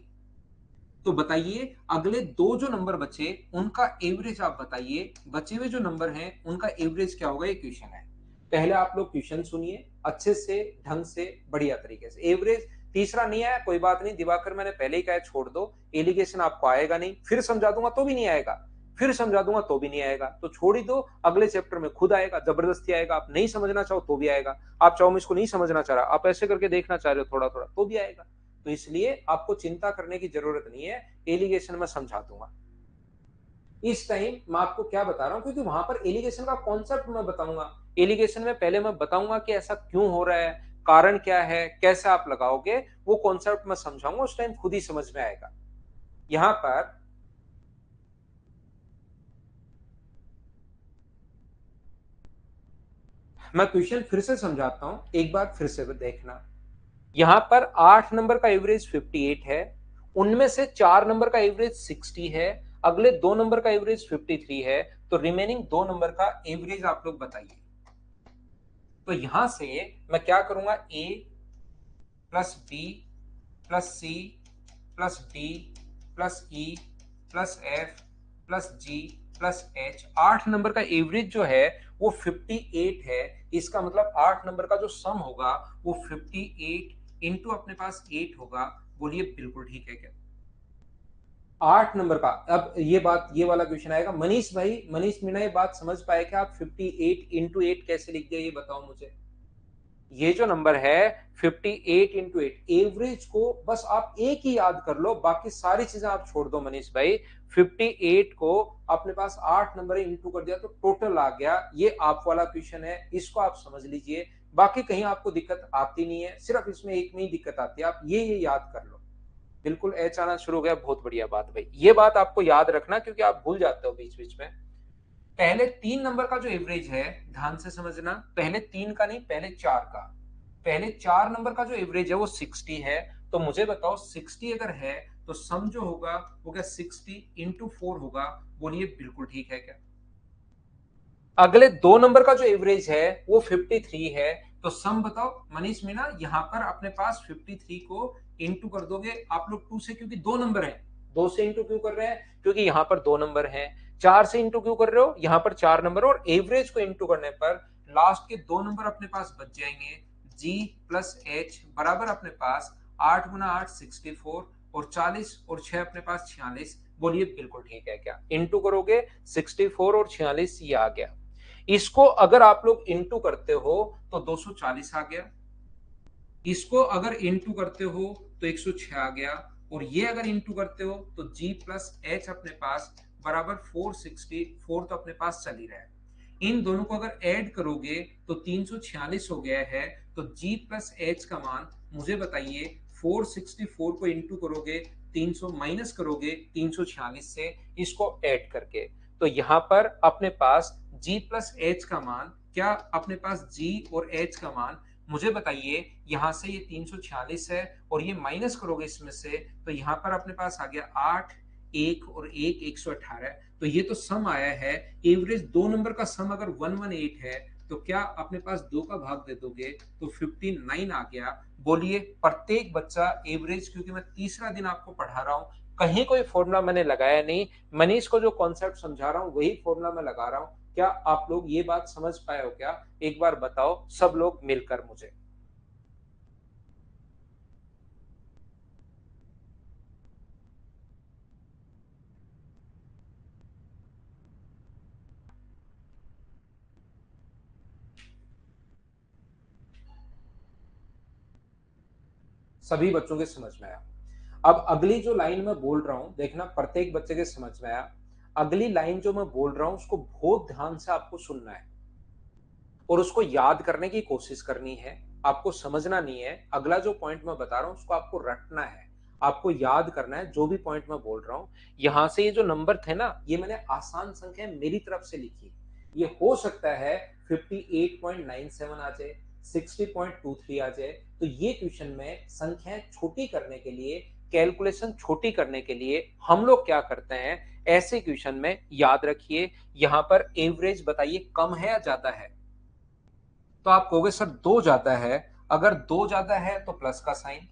तो बताइए अगले 2 जो नंबर बचे उनका एवरेज आप बताइए, बचे हुए जो नंबर हैं उनका एवरेज क्या होगा, ये क्वेश्चन है। पहले आप लोग क्वेश्चन सुनिए अच्छे से, ढंग से, बढ़िया तरीके से। एवरेज तीसरा नहीं आया कोई बात नहीं, दिवाकर मैंने पहले ही कहा छोड़ दो, एलिगेशन आपको आएगा नहीं, फिर समझा दूंगा तो भी नहीं आएगा, फिर समझा दूंगा तो भी नहीं आएगा, तो छोड़ ही दो, अगले चैप्टर में खुद आएगा, जबरदस्ती आएगा। आप नहीं समझना चाहो तो भी आएगा, आप चाहो मैं इसको नहीं समझना चाह रहा, आप ऐसे करके देखना चाह रहे हो थोड़ा थोड़ा, तो भी आएगा। तो इसलिए आपको चिंता करने की जरूरत नहीं है, एलिगेशन में समझा दूंगा। इस टाइम मैं आपको क्या बता रहा हूं, क्योंकि वहां पर एलिगेशन का कॉन्सेप्ट मैं बताऊंगा। एलिगेशन में पहले मैं बताऊंगा कि ऐसा क्यों हो रहा है, कारण क्या है, कैसे आप लगाओगे, वो कॉन्सेप्ट मैं समझाऊंगा, उस टाइम खुद ही समझ में आएगा। यहां पर मैं क्वेश्चन फिर से समझाता हूं, एक बार फिर से देखना। यहां पर 8 नंबर का एवरेज 58 है, उनमें से 4 नंबर का एवरेज 60 है, अगले 2 नंबर का एवरेज 53 है, तो रिमेनिंग 2 नंबर का एवरेज आप लोग बताइए। तो यहां से मैं क्या करूंगा, A plus B plus C plus D plus E plus F plus G plus H, 8 number का एवरेज जो है वो 58 है। इसका मतलब 8 नंबर का जो सम होगा वो 58 इंटू अपने पास 8 होगा। बोलिए बिल्कुल ठीक है क्या, 8 नंबर का। अब ये बात, ये वाला क्वेश्चन आएगा, मनीष भाई, मनीष मीणा ये बात समझ पाए क्या, आप 58 इंटू 8 कैसे लिख दिया ये बताओ मुझे। ये जो नंबर है 58 इंटू 8, एवरेज को बस आप एक ही याद कर लो, बाकी सारी चीजें आप छोड़ दो मनीष भाई। 58 को अपने पास 8 नंबर इंटू कर दिया तो टोटल आ गया। ये आप वाला क्वेश्चन है, इसको आप समझ लीजिए, बाकी कहीं आपको दिक्कत आती नहीं है, सिर्फ इसमें एक में ही दिक्कत आती है, आप ये याद कर लो। बिल्कुल एच आना शुरू हो गया, बहुत बढ़िया बात भाई, ये बात आपको याद रखना क्योंकि आप भूल जाते हो बीच बीच में। पहले 3 नंबर का जो एवरेज है, ध्यान से समझना, पहले 3 का नहीं पहले 4 का, पहले 4 नंबर का जो एवरेज है वो 60 है। तो मुझे बताओ 60 अगर है तो सम जो होगा वो क्या 60 इंटू 4 होगा। बोलिए बिल्कुल ठीक है क्या। अगले 2 नंबर का जो एवरेज है वो 53 है, तो सम बताओ मनीष मीना। यहाँ पर अपने पास 53 को इंटू कर दोगे आप लोग 2 से, क्योंकि दो नंबर है। 2 से इंटू क्यों कर रहे हैं? क्योंकि यहाँ पर दो नंबर है। 4 से इंटू क्यों कर रहे हो? यहाँ पर 4 नंबर, और एवरेज को इंटू करने पर लास्ट के दो नंबर अपने पास बच जाएंगे। जी प्लस एच बराबर अपने पास 8 गुना 8 64, और 40 और 6 अपने पास 46। बोलिए बिल्कुल ठीक है क्या? इंटू करोगे 64 और 46, ये आ गया। इसको अगर आप लोग इंटू करते हो तो 240 आ गया। इसको अगर इंटू करते हो तो 106 आ गया। और ये अगर इंटू करते हो तो G प्लस एच अपने पास बराबर 464 तो अपने पास चल ही रहा है। इन दोनों को अगर ऐड करोगे तो 346 हो गया है। तो G प्लस एच का मान मुझे बताइए, 464 को इंटू करोगे 300 माइनस करोगे 346 से, इसको ऐड करके, तो यहां पर अपने पास G प्लस एच का मान क्या? अपने पास G और H का मान मुझे बताइए। यहां से ये 346 है और ये माइनस करोगे इसमें से, तो यहां पर अपने पास आ गया 8, 1 और 1 118। तो ये तो सम आया है। एवरेज दो नंबर का सम अगर 118 है तो क्या अपने पास दो का भाग दे दोगे तो 59 आ गया। बोलिए प्रत्येक बच्चा एवरेज, क्योंकि मैं तीसरा दिन आपको पढ़ा रहा हूं, कहीं कोई फॉर्मूला मैंने लगाया नहीं। मनीष को जो कॉन्सेप्ट समझा रहा हूं वही फॉर्मूला मैं लगा रहा हूं। क्या आप लोग ये बात समझ पाए हो क्या? एक बार बताओ सब लोग मिलकर मुझे। सभी बच्चों के समझ में आया। अब अगली जो लाइन मैं बोल रहा हूं देखना, प्रत्येक बच्चे के समझ में आया। अगली लाइन जो मैं बोल रहा हूं उसको बहुत ध्यान से आपको सुनना है और उसको याद करने की कोशिश करनी है। आपको समझना नहीं है। अगला जो पॉइंट मैं बता रहा हूं उसको आपको रटना है, आपको याद करना है जो भी पॉइंट मैं बोल रहा हूं। यहां से ये जो नंबर थे ना, ये मैंने आसान संख्या मेरी तरफ से लिखी। ये हो सकता है 58.97 आ जाए, 60.23 आ जाए। तो ये क्वेश्चन में संख्याएं छोटी करने के लिए, कैलकुलेशन छोटी करने के लिए हम लोग क्या करते हैं, ऐसे क्वेश्चन में याद रखिए। यहां पर एवरेज बताइए कम है या ज्यादा है? तो आप कहोगे सर दो ज्यादा है। अगर दो ज्यादा है तो प्लस का साइन,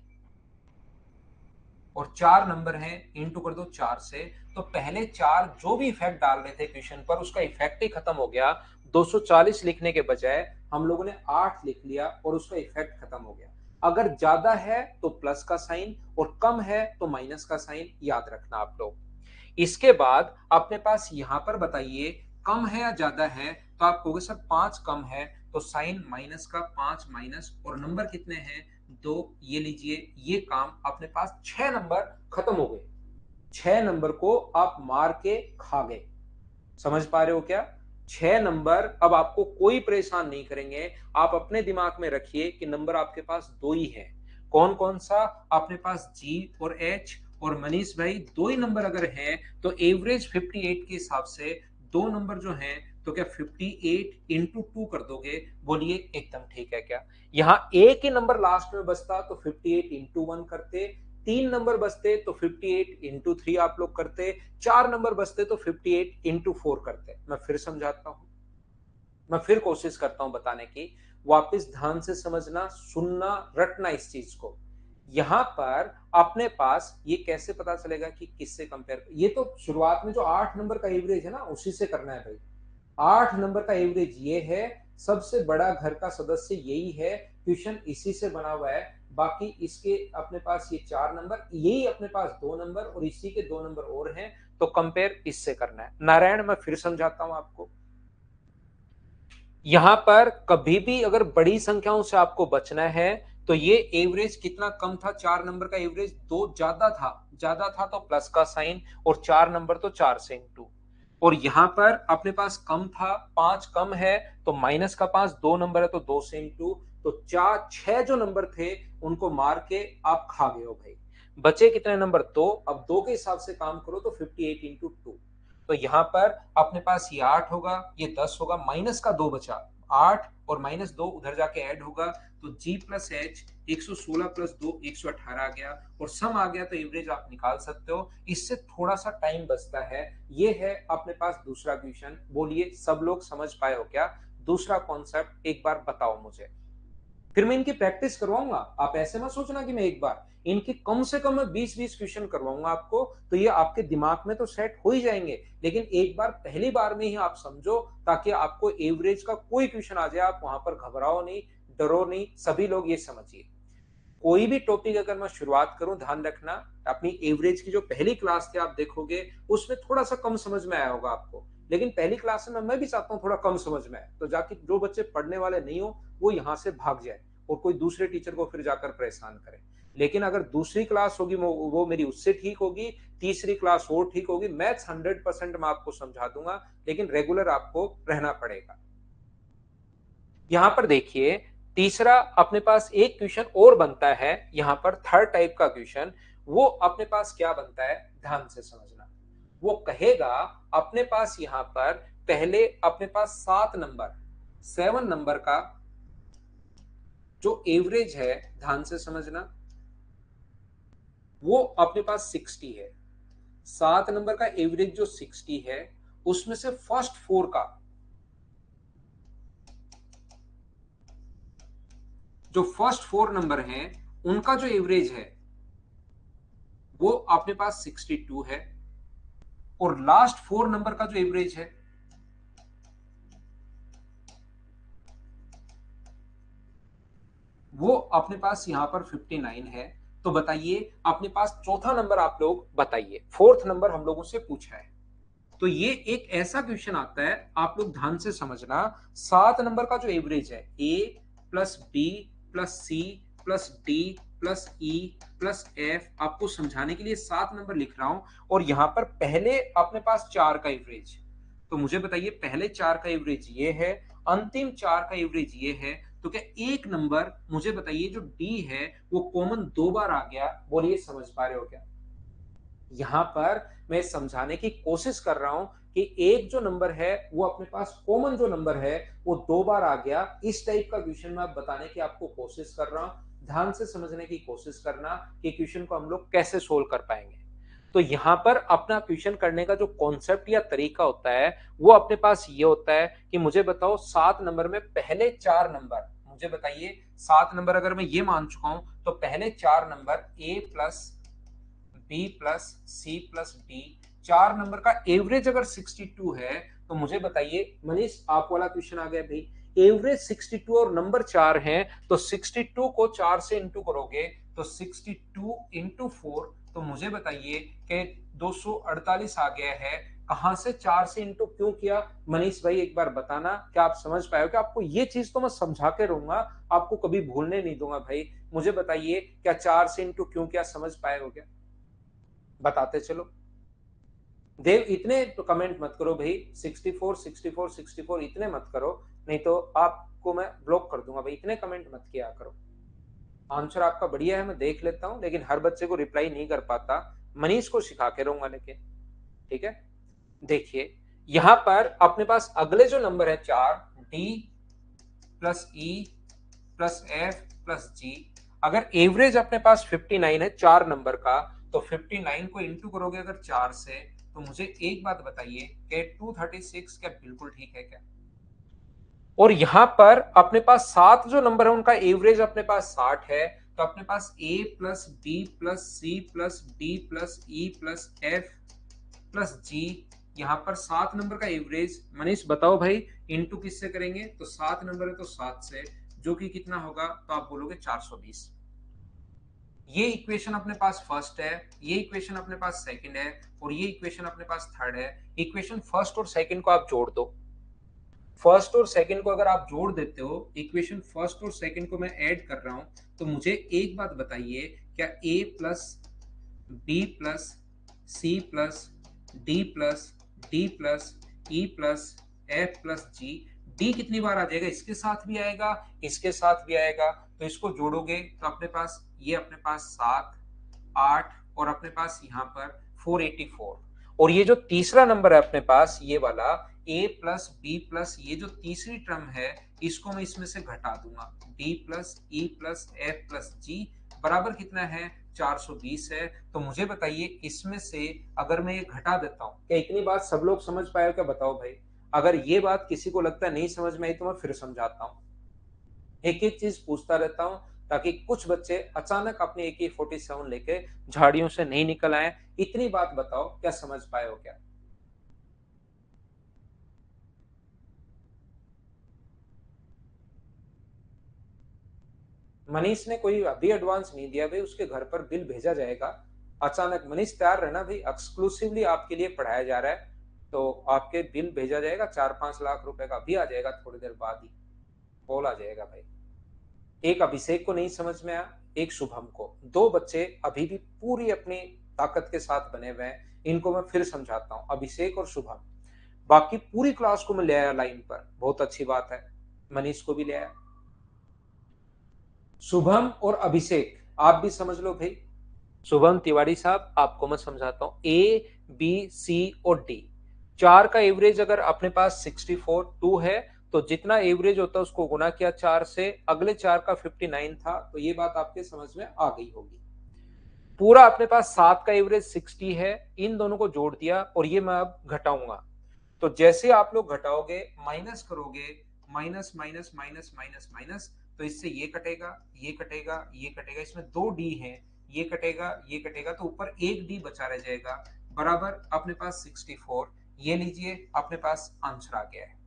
और चार नंबर है इंटू कर दो चार से। तो पहले चार जो भी इफेक्ट डाल रहे थे क्वेश्चन पर उसका इफेक्ट ही खत्म हो गया। 240 लिखने के बजाय हम लोगों ने 8 लिख लिया और उसका इफेक्ट खत्म हो गया। अगर ज्यादा है तो प्लस का साइन और कम है तो माइनस का साइन, याद रखना आप लोग। इसके बाद अपने पास यहां पर बताइए कम है या ज्यादा है? तो आप कहोगे सर 5 कम है, तो साइन माइनस का 5 माइनस, और नंबर कितने हैं? दो। ये लीजिए, ये काम अपने पास 6 नंबर खत्म हो गए। 6 नंबर को आप मार के खा गए। समझ पा रहे हो क्या? 6 नंबर अब आपको कोई परेशान नहीं करेंगे। आप अपने दिमाग में रखिए कि नंबर आपके पास दो ही है। कौन कौन सा? अपने पास जी और एच। और मनीष भाई दो ही नंबर अगर है तो एवरेज 58 के हिसाब से दो नंबर जो हैं, तो क्या 58 इंटू टू कर दोगे? बोलिए एकदम ठीक है क्या? यहाँ एक ही नंबर लास्ट में बचता तो 58 इंटू वन करते, तीन नंबर बचते तो 58 इंटू थ्री आप लोग करते, चार नंबर बचते तो 58 इंटू फोर करते। मैं फिर समझाता हूं, मैं फिर कोशिश करता हूं बताने की। वापस ध्यान से समझना, सुनना, रटना इस चीज को। यहां पर अपने पास ये कैसे पता चलेगा कि किससे कंपेयर, ये तो शुरुआत में जो 8 नंबर का एवरेज है ना उसी से करना है भाई। 8 नंबर का एवरेज ये है, सबसे बड़ा घर का सदस्य यही है, क्वेश्चन इसी से बना हुआ है। बाकी इसके अपने पास ये 4 नंबर, यही अपने पास 2 नंबर और इसी के 2 नंबर और हैं, तो कंपेयर इससे करना है। नारायण मैं फिर समझाता हूं आपको। यहां पर कभी भी अगर बड़ी संख्याओं से आपको बचना है तो ये एवरेज कितना कम था? 4 नंबर का एवरेज दो ज्यादा था। ज्यादा था तो प्लस का साइन, और 4 नंबर तो 4 से इंटू। और यहां पर अपने पास कम था, 5 कम है तो माइनस का 5, 2 नंबर है तो 2 से इंटू। तो चार 6 जो नंबर थे उनको मार के आप खा गए हो भाई। बचे कितने नंबर? दो। अब दो के हिसाब से काम करो तो 58 इंटू टू। तो यहां पर अपने पास ये 8 होगा, ये 10 होगा, माइनस का 2 बचा। 8 और माइनस 2 उधर जाके ऐड होगा, तो जी प्लस एच 116 प्लस 2 118 आ गया, और सम आ गया। तो एवरेज आप निकाल सकते हो। इससे थोड़ा सा टाइम बचता है। ये है अपने पास दूसरा क्वेश्चन। बोलिए सब लोग समझ पाए हो क्या? दूसरा कॉन्सेप्ट एक बार बताओ मुझे। फिर मैं इनकी प्रैक्टिस करवाऊंगा। आप ऐसे मत सोचना कि मैं एक बार, इनकी कम से कम मैं 20-20 क्वेश्चन करवाऊंगा आपको, तो ये आपके दिमाग में तो सेट हो ही जाएंगे। लेकिन एक बार पहली बार में ही आप समझो, ताकि आपको एवरेज का कोई क्वेश्चन आ जाए आप वहां पर घबराओ नहीं, डरो नहीं। सभी लोग ये समझिए, कोई भी टॉपिक अगर मैं शुरुआत करूं, ध्यान रखना, अपनी एवरेज की जो पहली क्लास थी आप देखोगे उसमें थोड़ा सा कम समझ में आया होगा आपको, लेकिन पहली क्लास में मैं भी चाहता हूं थोड़ा कम समझ में आए, तो जाके जो बच्चे पढ़ने वाले नहीं हो वो यहां से भाग जाए और कोई दूसरे टीचर को फिर जाकर परेशान करे। लेकिन अगर दूसरी क्लास होगी वो मेरी उससे ठीक होगी, तीसरी क्लास और ठीक होगी, मैथ्स 100% मैं आपको समझा दूंगा, लेकिन रेगुलर आपको रहना पड़ेगा। यहां पर देखिए, तीसरा अपने पास एक क्वेश्चन और बनता है, यहां पर थर्ड टाइप का क्वेश्चन। वो अपने पास क्या बनता है, ध्यान से समझना। वो कहेगा अपने पास यहां पर पहले अपने पास 7 नंबर, 7 नंबर का जो एवरेज है, ध्यान से समझना, वो अपने पास 60 है। 7 नंबर का एवरेज जो 60 है, उसमें से फर्स्ट 4 का जो फर्स्ट 4 नंबर हैं, उनका जो एवरेज है वो अपने पास 62 है। और लास्ट 4 नंबर का जो एवरेज है वो अपने पास यहां पर 59 है। तो बताइए अपने पास चौथा नंबर आप लोग बताइए, फोर्थ नंबर हम लोगों से पूछा है। तो ये एक ऐसा क्वेश्चन आता है, आप लोग ध्यान से समझना। 7 नंबर का जो एवरेज है, A plus B plus C plus D plus E plus F, आपको समझाने के लिए 7 नंबर लिख रहा हूं। और यहां पर पहले अपने पास 4 का एवरेज, तो मुझे बताइए पहले 4 का एवरेज ये है, अंतिम 4 का एवरेज ये है। तो क्या एक नंबर, मुझे बताइए जो डी है वो कॉमन 2 बार आ गया? बोलिए समझ पा रहे हो क्या? यहां पर मैं समझाने की कोशिश कर रहा हूं कि एक जो नंबर है वो अपने पास कॉमन जो नंबर है वो 2 बार आ गया। इस टाइप का क्वेश्चन मैं बताने की आपको कोशिश कर रहा हूं। ध्यान से समझने की कोशिश करना कि क्वेश्चन को हम लोग कैसे सोल्व कर पाएंगे। तो यहां पर अपना क्वेश्चन करने का जो कॉन्सेप्ट या तरीका होता है वो अपने पास ये होता है कि मुझे बताओ 7 नंबर में पहले 4 नंबर, मुझे बताइए 7 नंबर अगर मैं ये मान चुका हूं तो पहले 4 number A plus B plus C plus D, 4 number का एवरेज अगर 62 है, तो मुझे बताइए मनीष, आप वाला क्वेश्चन आ गया भाई। एवरेज 62 और नंबर 4 हैं, तो 62 को 4 से इंटू करोगे तो 62 इंटू 4, तो मुझे बताइए कि 248 आ गया है। कहां से 4 से इंटू क्यों किया? मनीष भाई एक बार बताना, क्या आप समझ पाए हो? कि आपको ये चीज तो मैं समझा के रहूंगा, आपको कभी भूलने नहीं दूंगा भाई। मुझे बताइए क्या 4 से इंटू क्यों किया, समझ पाए हो क्या? बताते चलो। देव इतने तो कमेंट मत करो भाई, 64 64 64 इतने मत करो, नहीं तो आपको मैं ब्लॉक कर दूंगा भाई। इतने कमेंट मत किया करो। आंसर आपका बढ़िया है, मैं देख लेता हूं, लेकिन हर बच्चे को रिप्लाई नहीं कर पाता। मनीष को सिखा के रहूंगा लेकिन, ठीक है। देखिए यहां पर अपने पास अगले जो नंबर है 4, D plus E plus F plus G, अगर एवरेज अपने पास 59 है 4 नंबर का, तो 59 को इंटू करोगे अगर 4 से, तो मुझे एक बात बताइए कि 236 क्या बिल्कुल ठीक है क्या? और यहां पर अपने पास 7 जो नंबर है उनका एवरेज अपने पास 60 है। तो अपने पास A plus B plus C plus D plus E plus F plus G, यहां पर 7 नंबर का एवरेज, मनीष बताओ भाई इंटू किससे करेंगे? तो 7 नंबर है तो 7 से, जो कि कितना होगा? तो आप बोलोगे 420। ये इक्वेशन अपने पास फर्स्ट है, ये इक्वेशन अपने पास सेकंड है, और ये इक्वेशन अपने पास थर्ड है। इक्वेशन फर्स्ट और सेकंड को आप जोड़ दो। फर्स्ट और सेकंड को अगर आप जोड़ देते हो, इक्वेशन फर्स्ट और सेकंड को मैं ऐड कर रहा हूं, तो मुझे एक बात बताइए, क्या A plus B plus C plus D plus D plus E plus F plus G, D कितनी बार आ जाएगा? इसके साथ भी आएगा, इसके साथ भी आएगा। तो इसको जोड़ोगे तो अपने पास ये अपने पास 7 8 और अपने पास यहाँ पर 484। और ये जो तीसरा नंबर है अपने पास ये वाला ए प्लस बी प्लस, ये जो तीसरी टर्म है इसको मैं इसमें से घटा दूंगा, D plus E plus F plus G बराबर कितना है? 420 है। तो मुझे बताइए इसमें से अगर मैं ये घटा देता हूं, क्या इतनी बात सब लोग समझ पाए हो क्या? बताओ भाई। अगर ये बात किसी को लगता है नहीं समझ में आई तो मैं फिर समझाता हूं। एक एक चीज पूछता रहता हूँ ताकि कुछ बच्चे अचानक अपने AK-47 लेके झाड़ियों से नहीं निकल आए। इतनी बात बताओ, क्या समझ पाए हो क्या? मनीष ने कोई अभी एडवांस नहीं दिया भाई, उसके घर पर बिल भेजा जाएगा अचानक। मनीष तैयार रहना भाई, एक्सक्लूसिवली आपके लिए पढ़ाया जा रहा है, तो आपके बिल भेजा जाएगा 4-5 लाख रुपए का, अभी आ जाएगा थोड़ी देर बाद ही, कॉल आ जाएगा भाई। एक अभिषेक को नहीं समझ में आया, एक शुभम को, दो बच्चे अभी भी पूरी अपनी ताकत के साथ बने हुए हैं। इनको मैं फिर समझाता हूँ, अभिषेक और शुभम। बाकी पूरी क्लास को मैं ले आया लाइन पर, बहुत अच्छी बात है। मनीष को भी ले आया। शुभम और अभिषेक आप भी समझ लो भाई। शुभम तिवारी साहब, आपको मैं समझाता हूं। A B C और D, चार का एवरेज अगर अपने पास 64 2 है, तो जितना एवरेज होता है उसको गुना किया 4 से, अगले चार का 59 था, तो ये बात आपके समझ में आ गई होगी। पूरा अपने पास 7 का एवरेज 60 है, इन दोनों को जोड़ दिया और ये मैं अब घटाऊंगा। तो जैसे आप लोग घटाओगे, माइनस करोगे, minus minus minus minus minus, तो इससे ये कटेगा, ये कटेगा, ये कटेगा, इसमें दो डी है, ये कटेगा, ये कटेगा, तो ऊपर एक डी बचा रह जाएगा, बराबर अपने पास 64। ये लीजिए, अपने पास आंसर आ गया है।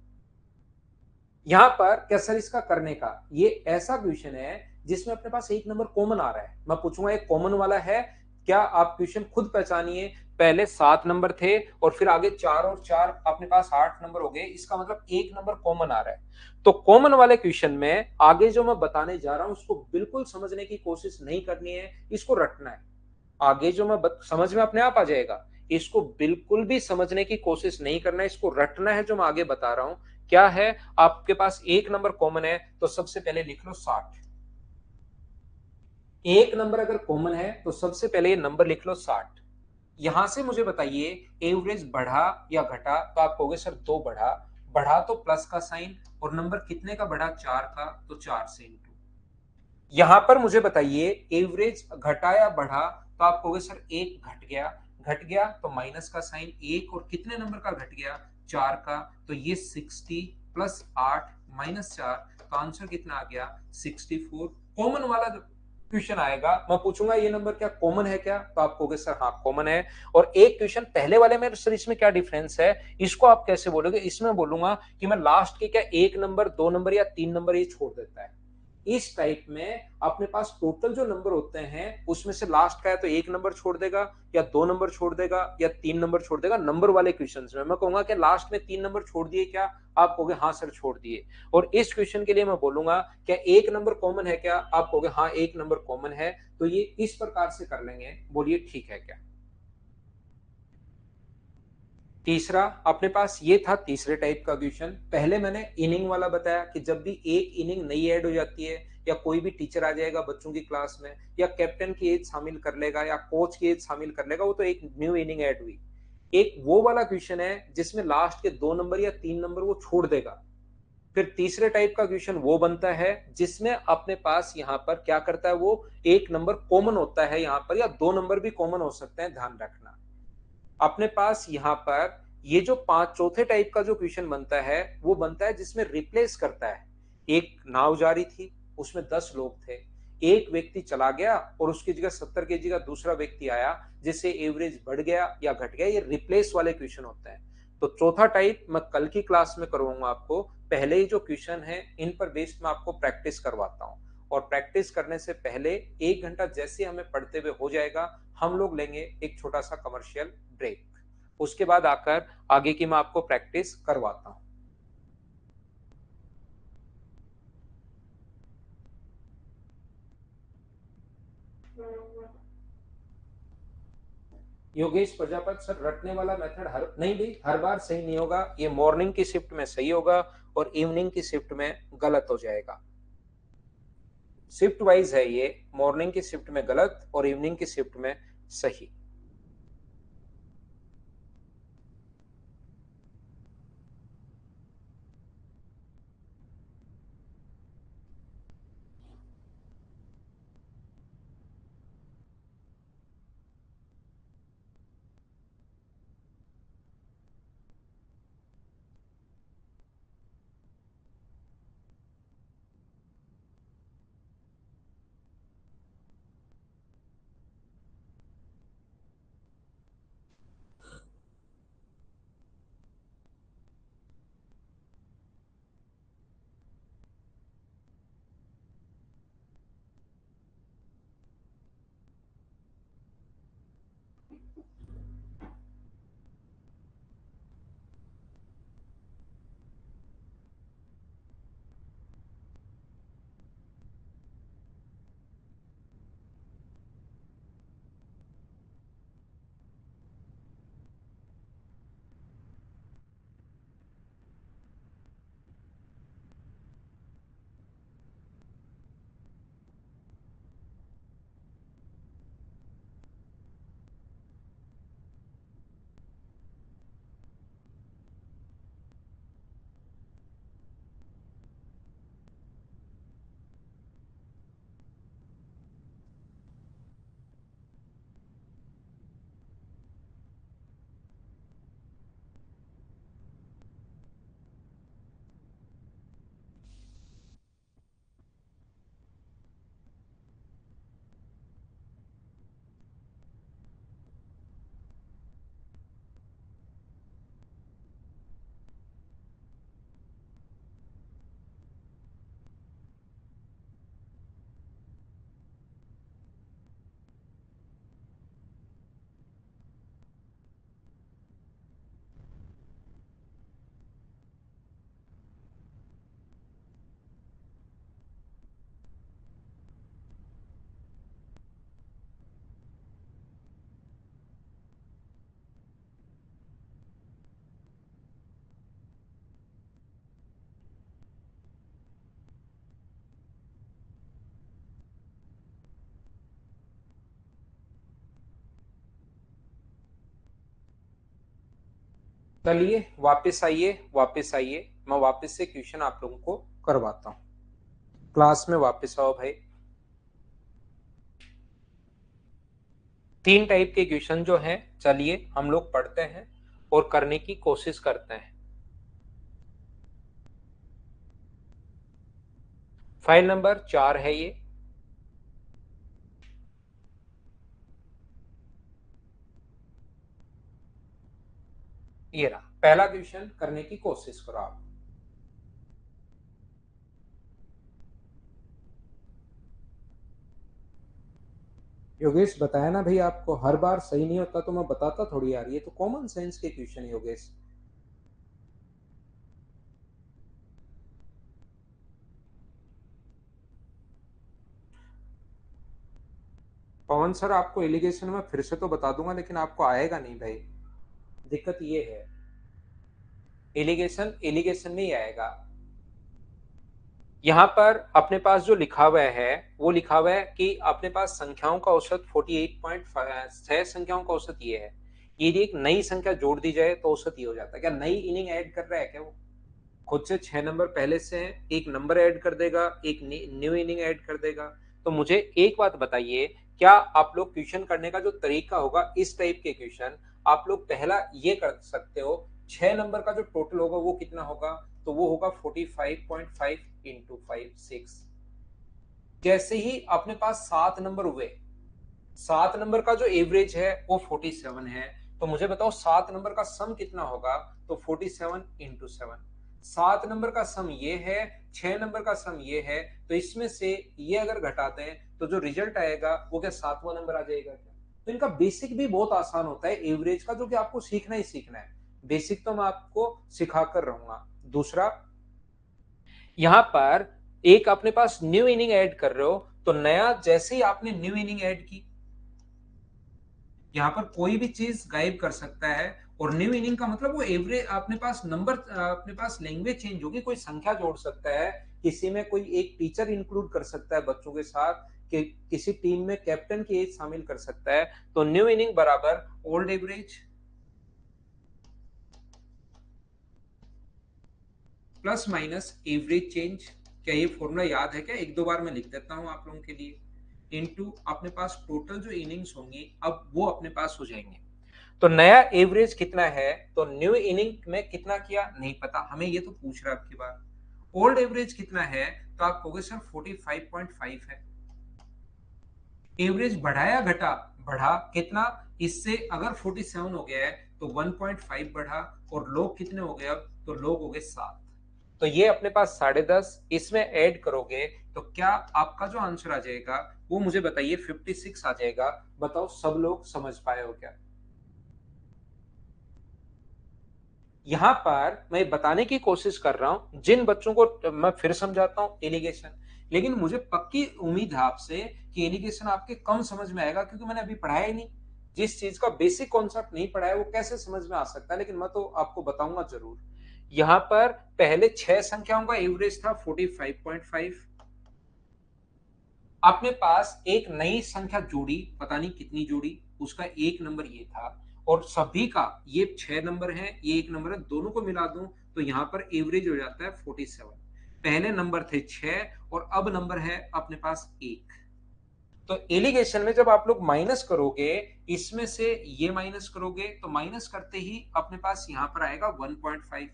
यहां पर क्या सर इसका करने का, ये ऐसा क्वेश्चन है जिसमें अपने पास एक नंबर कॉमन आ रहा है। मैं पूछूंगा एक कॉमन वाला है क्या, आप क्वेश्चन खुद पहचानिए। पहले 7 नंबर थे और फिर आगे 4 और 4 अपने पास 8 नंबर हो गए, इसका मतलब एक नंबर कॉमन आ रहा है। तो कॉमन वाले क्वेश्चन में आगे जो मैं बताने जा रहा हूं उसको बिल्कुल समझने की कोशिश नहीं करनी है, इसको रटना है। आगे जो मैं समझ में अपने आप आ जाएगा, इसको बिल्कुल भी समझने की कोशिश नहीं करना है, इसको रटना है जो मैं आगे बता रहा हूं। क्या है, आपके पास एक नंबर कॉमन है, तो सबसे पहले लिख लो 60। एक नंबर अगर कॉमन है तो सबसे पहले ये नंबर लिख लो 60। यहां से मुझे बताइए एवरेज बढ़ा या घटा, तो आप कहोगे सर दो बढ़ा। बढ़ा तो प्लस का साइन, और नंबर कितने का बढ़ा, 4 का, तो 4 से इंटू। यहां पर मुझे बताइए एवरेज घटा या बढ़ा, तो आप कहोगे सर एक घट गया। घट गया तो माइनस का साइन, एक और कितने नंबर का घट गया, 4 का, तो ये 60 प्लस 8 माइनस 4, तो आंसर कितना आ गया, 64। कॉमन वाला जो क्वेश्चन आएगा, मैं पूछूंगा ये नंबर क्या कॉमन है क्या, तो आप कहोगे सर हाँ कॉमन है। और एक क्वेश्चन पहले वाले में सर इसमें क्या डिफरेंस है, इसको आप कैसे बोलोगे, इसमें बोलूंगा कि मैं लास्ट के क्या एक नंबर, दो नंबर या तीन नंबर ये छोड़ देता है। इस टाइप में अपने पास टोटल जो नंबर होते हैं उसमें से लास्ट का है तो एक नंबर छोड़ देगा, या दो नंबर छोड़ देगा, या तीन नंबर छोड़ देगा। नंबर वाले क्वेश्चंस में मैं कहूंगा कि लास्ट में तीन नंबर छोड़ दिए क्या, आप कहोगे हाँ सर छोड़ दिए। और इस क्वेश्चन के लिए मैं बोलूंगा क्या एक नंबर कॉमन है क्या, आप कहोगे हाँ एक नंबर कॉमन है। तो ये इस प्रकार से कर लेंगे, बोलिए ठीक है क्या। तीसरा अपने पास ये था तीसरे टाइप का क्वेश्चन। पहले मैंने इनिंग वाला बताया कि जब भी एक इनिंग नई ऐड हो जाती है, या कोई भी टीचर आ जाएगा बच्चों की क्लास में, या कैप्टन की एज शामिल कर लेगा, या कोच की एज शामिल कर लेगा, वो तो एक न्यू इनिंग ऐड हुई। एक वो वाला क्वेश्चन है जिसमें लास्ट के दो नंबर या तीन नंबर वो छोड़ देगा। फिर तीसरे टाइप का क्वेश्चन वो बनता है जिसमें अपने पास यहाँ पर क्या करता है, वो एक नंबर कॉमन होता है यहाँ पर, या दो नंबर भी कॉमन हो सकते हैं, ध्यान रखना। अपने पास यहाँ पर ये जो पांच चौथे टाइप का जो क्वेश्चन बनता है वो बनता है जिसमें रिप्लेस करता है। एक नाव जा रही थी, उसमें 10 लोग थे, एक व्यक्ति चला गया और उसकी जगह 70 kg का दूसरा व्यक्ति आया, जिससे एवरेज बढ़ गया या घट गया। ये रिप्लेस वाले क्वेश्चन होते हैं। तो चौथा टाइप मैं कल की क्लास में करवाऊंगा आपको। पहले ही जो क्वेश्चन है इन पर बेस्ड मैं आपको प्रैक्टिस करवाता हूँ, और प्रैक्टिस करने से पहले 1 घंटा जैसे हमें पढ़ते हुए हो जाएगा, हम लोग लेंगे एक छोटा सा कमर्शियल ब्रेक। उसके बाद आकर आगे की मैं आपको प्रैक्टिस करवाता हूं। योगेश प्रजापत सर, रटने वाला मेथड हर नहीं भाई, हर बार सही नहीं होगा। ये मॉर्निंग की शिफ्ट में सही होगा और इवनिंग की शिफ्ट में गलत हो जाएगा। शिफ्ट वाइज है ये, मॉर्निंग की शिफ्ट में गलत और इवनिंग की शिफ्ट में सही। चलिए वापस आइए, वापस आइए, मैं वापस से क्वेश्चन आप लोगों को करवाता हूँ। क्लास में वापस आओ भाई। तीन टाइप के क्वेश्चन जो हैं, चलिए हम लोग पढ़ते हैं और करने की कोशिश करते हैं। फाइल नंबर 4 है ये रहा पहला क्वेश्चन, करने की कोशिश करो आप। योगेश बताया ना भाई, आपको हर बार सही नहीं होता तो मैं बताता थोड़ी यार, ये तो कॉमन सेंस के क्वेश्चन है योगेश। पवन सर आपको एलिगेशन में फिर से तो बता दूंगा, लेकिन आपको आएगा नहीं भाई, दिक्कत ये है। एलिगेशन एलिगेशन में ही आएगा। यहाँ पर अपने पास जो लिखा हुआ है वो लिखा हुआ है कि अपने पास संख्याओं का औसत 48.6 संख्याओं का औसत ये है। यदि एक नई संख्या जोड़ दी जाए तो औसत ये हो जाता है। क्या नई इनिंग ऐड कर रहा है क्या वो? खुद से 6 नंबर पहले से है, एक नंबर ऐड कर देगा, एक न्यू इनिंग ऐड कर देगा। तो मुझे एक बात बताइए, क्या आप लोग क्वेश्चन करने का जो तरीका होगा, इस टाइप के क्वेश्चन आप लोग पहला ये कर सकते हो, 6 नंबर का जो टोटल होगा वो कितना होगा, तो वो होगा 45.5 इंटू 5 6। जैसे ही अपने पास 7 नंबर हुए, 7 नंबर का जो एवरेज है वो 47 है, तो मुझे बताओ 7 नंबर का सम कितना होगा, तो 47 इंटू 7। 7 नंबर का सम ये है, 6 नंबर का सम ये है, तो इसमें से ये अगर घटाते हैं तो जो रिजल्ट आएगा वो क्या 7वां नंबर आ जाएगा क्या? तो इनका बेसिक भी बहुत आसान होता है एवरेज का, जो कि आपको सीखना ही सीखना है। बेसिक तो मैं आपको सिखा कर रहूंगा। दूसरा, यहां पर एक अपने पास न्यू इनिंग ऐड कर रहे हो, तो नया जैसे ही आपने न्यू इनिंग ऐड की, यहाँ पर कोई भी चीज गायब कर सकता है। और न्यू इनिंग का मतलब वो एवरेज अपने पास नंबर, अपने पास लैंग्वेज चेंज होगी, कोई संख्या जोड़ सकता है, किसी में कोई एक टीचर इंक्लूड कर सकता है बच्चों के साथ, कि किसी टीम में कैप्टन की एज शामिल कर सकता है। तो न्यू इनिंग बराबर old average plus minus average change. क्या ये फॉर्मूला याद है क्या? एक दो बार मैं लिख देता हूं आप लोगों के लिए। इनटू अपने पास टोटल जो इनिंग्स होंगी अब वो अपने पास हो जाएंगे। तो नया एवरेज कितना है, तो न्यू इनिंग में कितना किया नहीं पता हमें, ये तो पूछ रहा है आपकी बार। ओल्ड एवरेज कितना है, तो आप कहोगे सर 45.5 है। एवरेज बढ़ाया घटा, बढ़ा कितना, इससे अगर 47 हो गया है तो 1.5 बढ़ा, और लोग कितने हो गए अब, तो लोग हो गए 7। तो ये अपने पास 10.5, इसमें ऐड करोगे तो क्या आपका जो आंसर आ जाएगा वो मुझे बताइए 56 आ जाएगा। बताओ सब लोग समझ पाए हो क्या? यहां पर मैं बताने की कोशिश कर रहा हूं जिन बच्चों को, मैं फिर समझाता हूं एलिगेशन, लेकिन मुझे पक्की उम्मीद है आपसे कि एलिगेशन आपके कम समझ में आएगा, क्योंकि मैंने अभी पढ़ाया ही नहीं। जिस चीज का बेसिक कॉन्सेप्ट नहीं पढ़ा है वो कैसे समझ में आ सकता है, लेकिन मैं तो आपको बताऊंगा जरूर। यहां पर पहले 6 संख्याओं का एवरेज था 45.5। अपने पास एक नई संख्या जोड़ी, पता नहीं कितनी जोड़ी, उसका एक नंबर ये था, और सभी का ये 6 नंबर है, ये एक नंबर है, दोनों को मिला दूं तो यहां पर एवरेज हो जाता है 47। पहले नंबर थे 6 और अब नंबर है अपने पास एक। तो एलिगेशन में जब आप लोग माइनस करोगे, इसमें से ये माइनस करोगे, तो माइनस करते ही अपने पास यहां पर आएगा 1.5।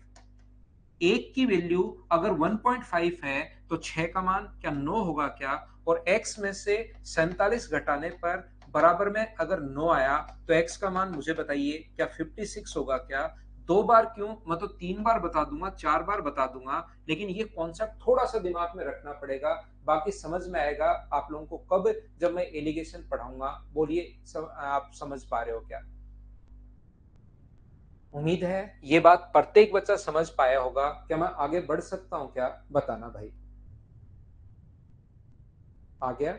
एक की वैल्यू अगर 1.5 है तो 6 का मान क्या 9 होगा क्या? और x में से 47 घटाने पर बराबर में अगर 9 आया, तो x का मान मुझे बताइए क्या 56 होगा क्या? दो बार क्यों, मैं तो 3 बार बता दूंगा, 4 बार बता दूंगा, लेकिन ये कॉन्सेप्ट थोड़ा सा दिमाग में रखना पड़ेगा। बाकी समझ में आएगा आप लोगों को कब, जब मैं एलिगेशन पढ़ाऊंगा। बोलिए आप समझ पा रहे हो क्या? उम्मीद है ये बात प्रत्येक बच्चा समझ पाया होगा। क्या मैं आगे बढ़ सकता हूं क्या, बताना भाई। आ गया?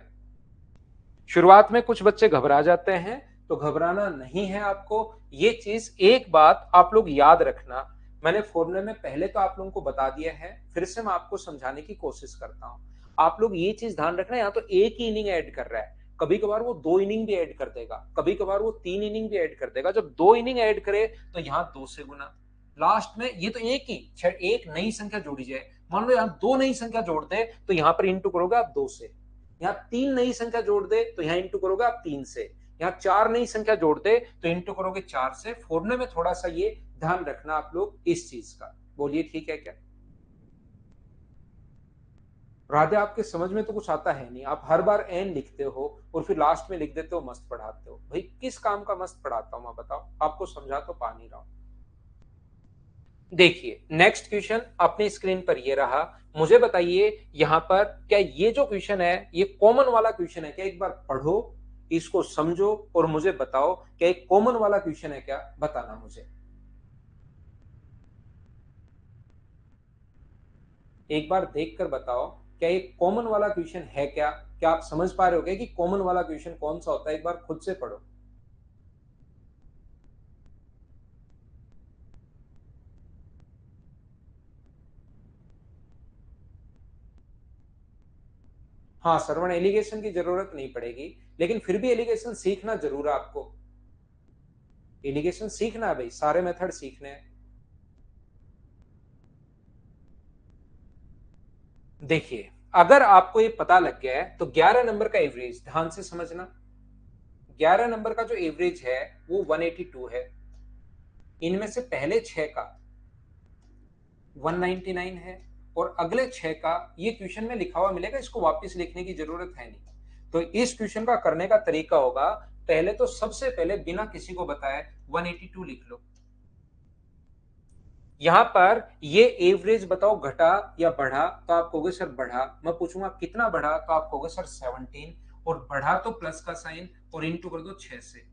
शुरुआत में कुछ बच्चे घबरा जाते हैं, तो घबराना नहीं है आपको। ये चीज एक बात आप लोग याद रखना, मैंने फॉर्मूले में पहले तो आप लोगों को बता दिया है, फिर से मैं आपको समझाने की कोशिश करता हूं। आप लोग ये चीज ध्यान रखना, या तो एक ही इनिंग ऐड कर रहा है, कभी कभार वो 2 इनिंग भी ऐड कर देगा, कभी कभार वो 3 इनिंग भी ऐड कर देगा। जब 2 इनिंग ऐड करे तो यहां 2 से गुना, लास्ट में ये तो एक ही एक नई संख्या जोड़ी जाए। मान लो यहाँ दो नई संख्या जोड़ दे तो यहाँ पर इंटू करोगे आप दो से, यहाँ तीन नई संख्या जोड़ दे तो यहाँ इंटू करोगे आप तीन से, यहाँ चार नई संख्या जोड़ दे तो इंटू करोगे चार से। फोड़ने में थोड़ा सा ये ध्यान रखना आप लोग इस चीज का। बोलिए ठीक है क्या? राधे आपके समझ में तो कुछ आता है नहीं, आप हर बार एन लिखते हो और फिर लास्ट में लिख देते हो मस्त पढ़ाते हो। भाई किस काम का मस्त पढ़ाता हूं मैं, बताओ? आपको समझा तो पा नहीं रहा हूं। देखिए नेक्स्ट क्वेश्चन अपनी स्क्रीन पर ये रहा। मुझे बताइए यहाँ पर क्या ये जो क्वेश्चन है ये कॉमन वाला क्वेश्चन है क्या? एक बार पढ़ो, इसको समझो और मुझे बताओ क्या एक कॉमन वाला क्वेश्चन है क्या? बताना मुझे, एक बार देखकर बताओ क्या एक कॉमन वाला क्वेश्चन है क्या? क्या आप समझ पा रहे हो क्या कि कॉमन वाला क्वेश्चन कौन सा होता है? एक बार खुद से पढ़ो। हाँ श्रवण, एलिगेशन की जरूरत नहीं पड़ेगी, लेकिन फिर भी एलिगेशन सीखना जरूर है आपको। एलिगेशन सीखना है भाई, सारे मेथड सीखने हैं। देखिए अगर आपको ये पता लग गया है तो 11 नंबर का एवरेज ध्यान से समझना। 11 नंबर का जो एवरेज है वो 182 है। इनमें से पहले छह का 199 है और अगले छह का ये क्वेश्चन में लिखा हुआ मिलेगा, इसको वापस लिखने की जरूरत है नहीं। तो इस क्वेश्चन का करने का तरीका होगा, पहले तो सबसे पहले बिना किसी को बताए 182 लिख लो। यहां पर ये एवरेज बताओ घटा या बढ़ा? तो आप कहोगे सर बढ़ा। मैं पूछूंगा कितना बढ़ा? तो आप कहोगे सर 17। और बढ़ा तो प्लस का साइन और इंटू कर दो 6 से।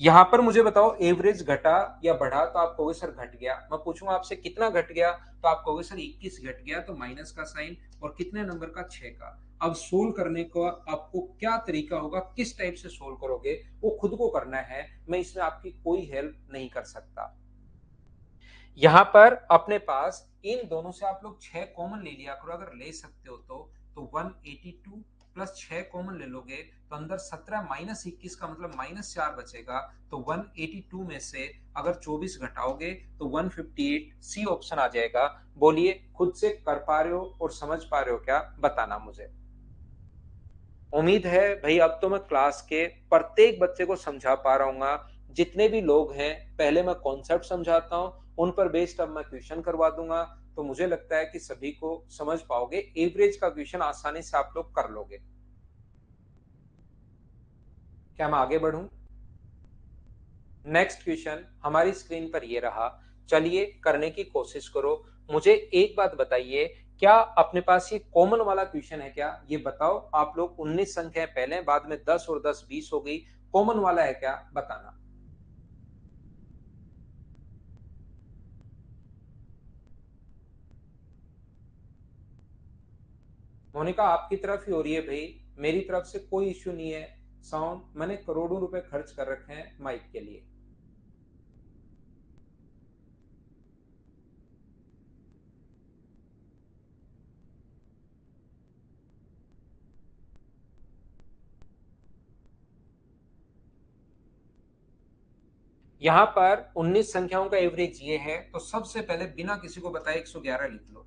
यहां पर मुझे बताओ एवरेज घटा या बढ़ा? तो आप कहोगे सर घट गया। मैं पूछूंगा आपसे कितना घट गया? तो आप कहोगे सर 21 घट गया, तो माइनस का साइन और कितने नंबर का? 6 का। अब सोल्व करने का आपको क्या तरीका होगा, किस टाइप से सोल्व करोगे वो खुद को करना है, मैं इसमें आपकी कोई हेल्प नहीं कर सकता। यहां पर अपने पास इन दोनों से आप लोग 6 कॉमन ले लिया करो, अगर ले सकते हो तो 182 प्लस 6 कॉमन ले लोगे तो अंदर 17 माइनस 21 का मतलब माइनस 4 बचेगा। तो 182 में से अगर 24 घटाओगे तो 158, सी ऑप्शन आ जाएगा। बोलिए खुद से कर पा रहे हो और समझ पा रहे हो क्या? बताना मुझे। उम्मीद है भाई अब तो मैं क्लास के प्रत्येक बच्चे को समझा पा रहा हूँ। जितने भी लोग हैं पहले मैं कॉन्सेप्ट समझाता हूँ, उन पर बेस्ड अब मैं क्वेश्चन करवा दूंगा। तो मुझे लगता है कि सभी को समझ पाओगे, एवरेज का क्वेश्चन आसानी से आप लोग कर लोगे। क्या मैं आगे बढ़ूं? नेक्स्ट क्वेश्चन हमारी स्क्रीन पर ये रहा। चलिए करने की कोशिश करो। मुझे एक बात बताइए, क्या अपने पास ये कॉमन वाला क्वेश्चन है क्या? ये बताओ आप लोग। 19 संख्याएं पहले, बाद में 10 और 10 20 हो गई। कॉमन वाला है क्या? बताना। मोनिका आपकी तरफ ही हो रही है भाई, मेरी तरफ से कोई इश्यू नहीं है। साउंड मैंने करोड़ों रुपए खर्च कर रखे हैं माइक के लिए। यहां पर 19 संख्याओं का एवरेज ये है, तो सबसे पहले बिना किसी को बताए 111 लिख लो।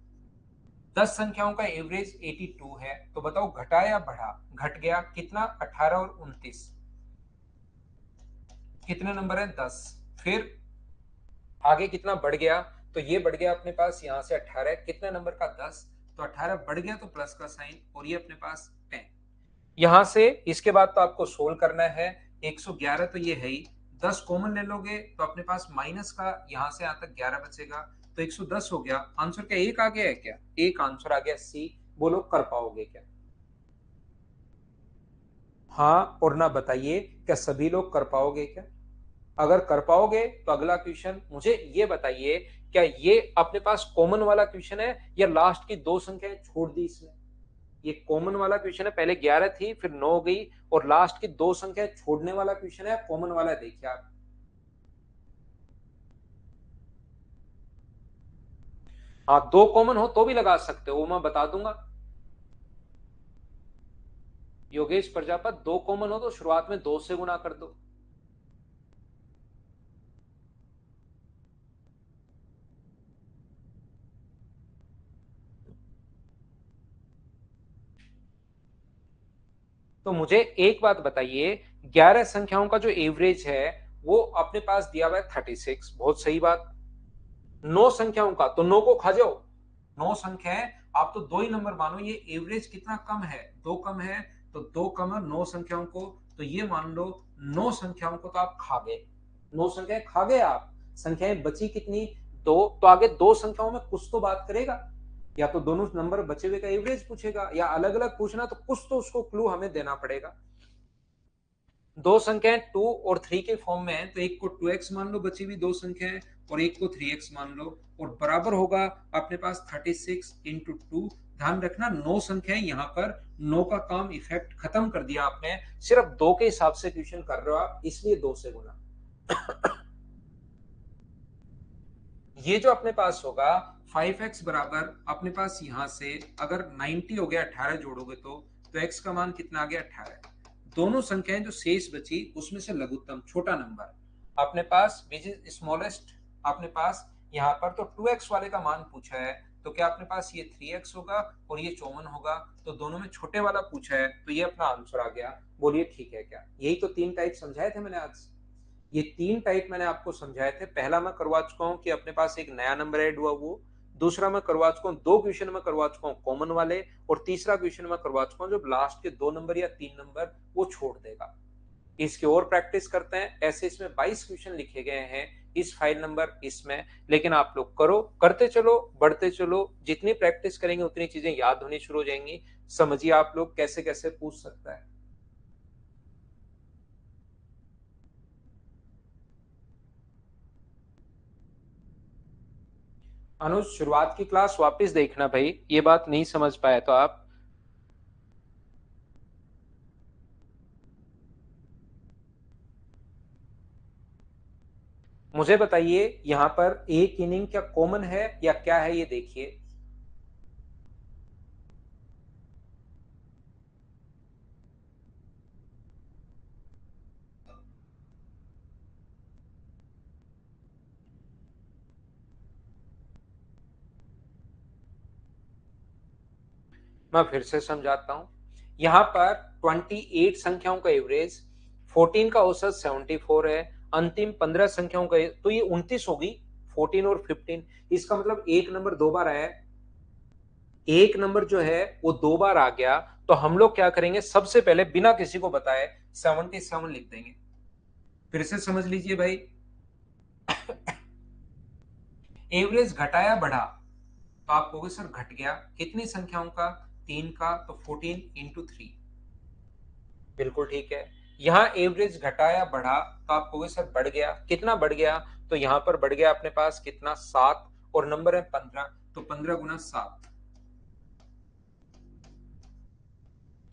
10 संख्याओं का एवरेज 82 है, तो बताओ घटा या बढ़ा? घट गया। कितना? 18 और 29। कितने नंबर है? 10। फिर आगे कितना बढ़ गया? तो ये बढ़ गया अपने पास यहाँ से 18, कितने नंबर का? 10। तो 18 बढ़ गया तो प्लस का साइन और ये अपने पास 10। यहां से इसके बाद तो आपको सोल्व करना है। 111 तो ये है ही, 10 कॉमन ले लोगे तो अपने पास माइनस का यहां से यहां तक 11 बचेगा, तो 110 हो गया। आंसर क्या एक आ गया है क्या? एक आंसर आ गया सी। बोलो कर पाओगे क्या? हाँ और ना बताइए, क्या सभी लोग कर पाओगे क्या? अगर कर पाओगे तो अगला क्वेश्चन मुझे ये बताइए, क्या ये अपने पास कॉमन वाला क्वेश्चन है या लास्ट की दो संख्याएं छोड़ दी इसमें? ये कॉमन वाला क्वेश्चन है, पहले 11 थी फिर 9 हो गई और लास्ट की दो संख्या छोड़ने वाला क्वेश्चन है, कॉमन वाला है। देखिए आप, हाँ दो कॉमन हो तो भी लगा सकते हो, वो मैं बता दूंगा। योगेश प्रजापत दो कॉमन हो तो शुरुआत में दो से गुना कर दो। तो मुझे एक बात बताइए, 11 संख्याओं का जो एवरेज है वो अपने पास दिया हुआ है 36, बहुत सही बात। 9 संख्याओं का, तो 9 को खा जाओ। 9 संख्या है, आप तो दो ही नंबर मानो, ये एवरेज कितना कम है, दो कम है, तो दो कम है 9 संख्याओं को, तो ये मान लो 9 संख्याओं को तो आप खा गए, 9 संख्याएं खा गए आप। संख्याएं बची कितनी, दो, तो आगे दो संख्याओं में कुछ तो बात करेगा, या तो दोनों नंबर बचे हुए का एवरेज पूछेगा, या अलग अलग पूछना, तो कुछ तो उसको क्लू हमें देना पड़ेगा। दो संख्याएं 2 और 3 के फॉर्म में है, तो एक को 2x मान लो बची हुई दो संख्याएं, और एक को 3x मान लो, और बराबर होगा अपने पास 36 इंटू 2। ध्यान रखना 9 संख्याएं, यहां पर 9 का काम इफेक्ट खत्म कर दिया आपने, सिर्फ दो के हिसाब से क्वेश्चन कर रहे हो आप, इसलिए दो से गुना। ये जो अपने पास होगा 5x बराबर अपने पास यहां से अगर 90 हो गया, 18 जोड़ोगे तो x का मान कितना आ गया, 18। दोनों संख्याएं जो शेष बची उसमें से लघुत्तम छोटा नंबर अपने पास विच इज स्मॉलेस्ट, अपने पास यहाँ पर तो 2x वाले का मान पूछा है, तो क्या अपने पास ये 3x होगा और ये 54 होगा, तो दोनों में छोटे वाला पूछा है, तो ये अपना आंसर आ गया। बोलिए ठीक है क्या? यही तो तीन टाइप समझाए थे मैंने आज। ये तीन टाइप मैंने आपको समझाए थे। पहला मैं करवा चुका हूं कि अपने पास एक नया नंबर ऐड हुआ वो, दूसरा मैं करवा चुका हूं, दो क्वेश्चन में करवा चुका हूं कॉमन वाले, और तीसरा क्वेश्चन में करवा चुका हूं जो लास्ट के दो नंबर या तीन नंबर वो छोड़ देगा। इसकी और प्रैक्टिस करते हैं। ऐसे इसमें 22 क्वेश्चन लिखे गए हैं इस फाइल नंबर इसमें, लेकिन आप लोग करो, करते चलो, बढ़ते चलो, जितनी प्रैक्टिस करेंगे उतनी चीजें याद होनी शुरू हो जाएंगी। समझिए आप लोग कैसे कैसे पूछ सकता है। अनुज, शुरुआत की क्लास वापस देखना भाई, ये बात नहीं समझ पाए तो आप। मुझे बताइए यहां पर एक इनिंग क्या कॉमन है या क्या है, ये देखिए। मैं फिर से समझाता हूं। यहां पर 28 संख्याओं का एवरेज, 14 का औसत 74 है, अंतिम 15 संख्याओं का तो ये 29 होगी, 14 और 15। इसका मतलब एक नंबर दो बार आया है, एक नंबर जो है वो दो बार आ गया, तो हम लोग क्या करेंगे, सबसे पहले बिना किसी को बताए 77 लिख देंगे। फिर से समझ लीजिए भाई, एवरेज घटाया बढ़ा, तो आप कहोगे सर घट गया, कितनी संख्याओं का, तीन का, तो 14 इंटू 3। बिल्कुल ठीक है। यहाँ एवरेज घटाया बढ़ा, तो आप कहोगे सर बढ़ गया, कितना बढ़ गया, तो यहाँ पर बढ़ गया अपने पास कितना, 7, और नंबर है 15, तो 15 गुना 7।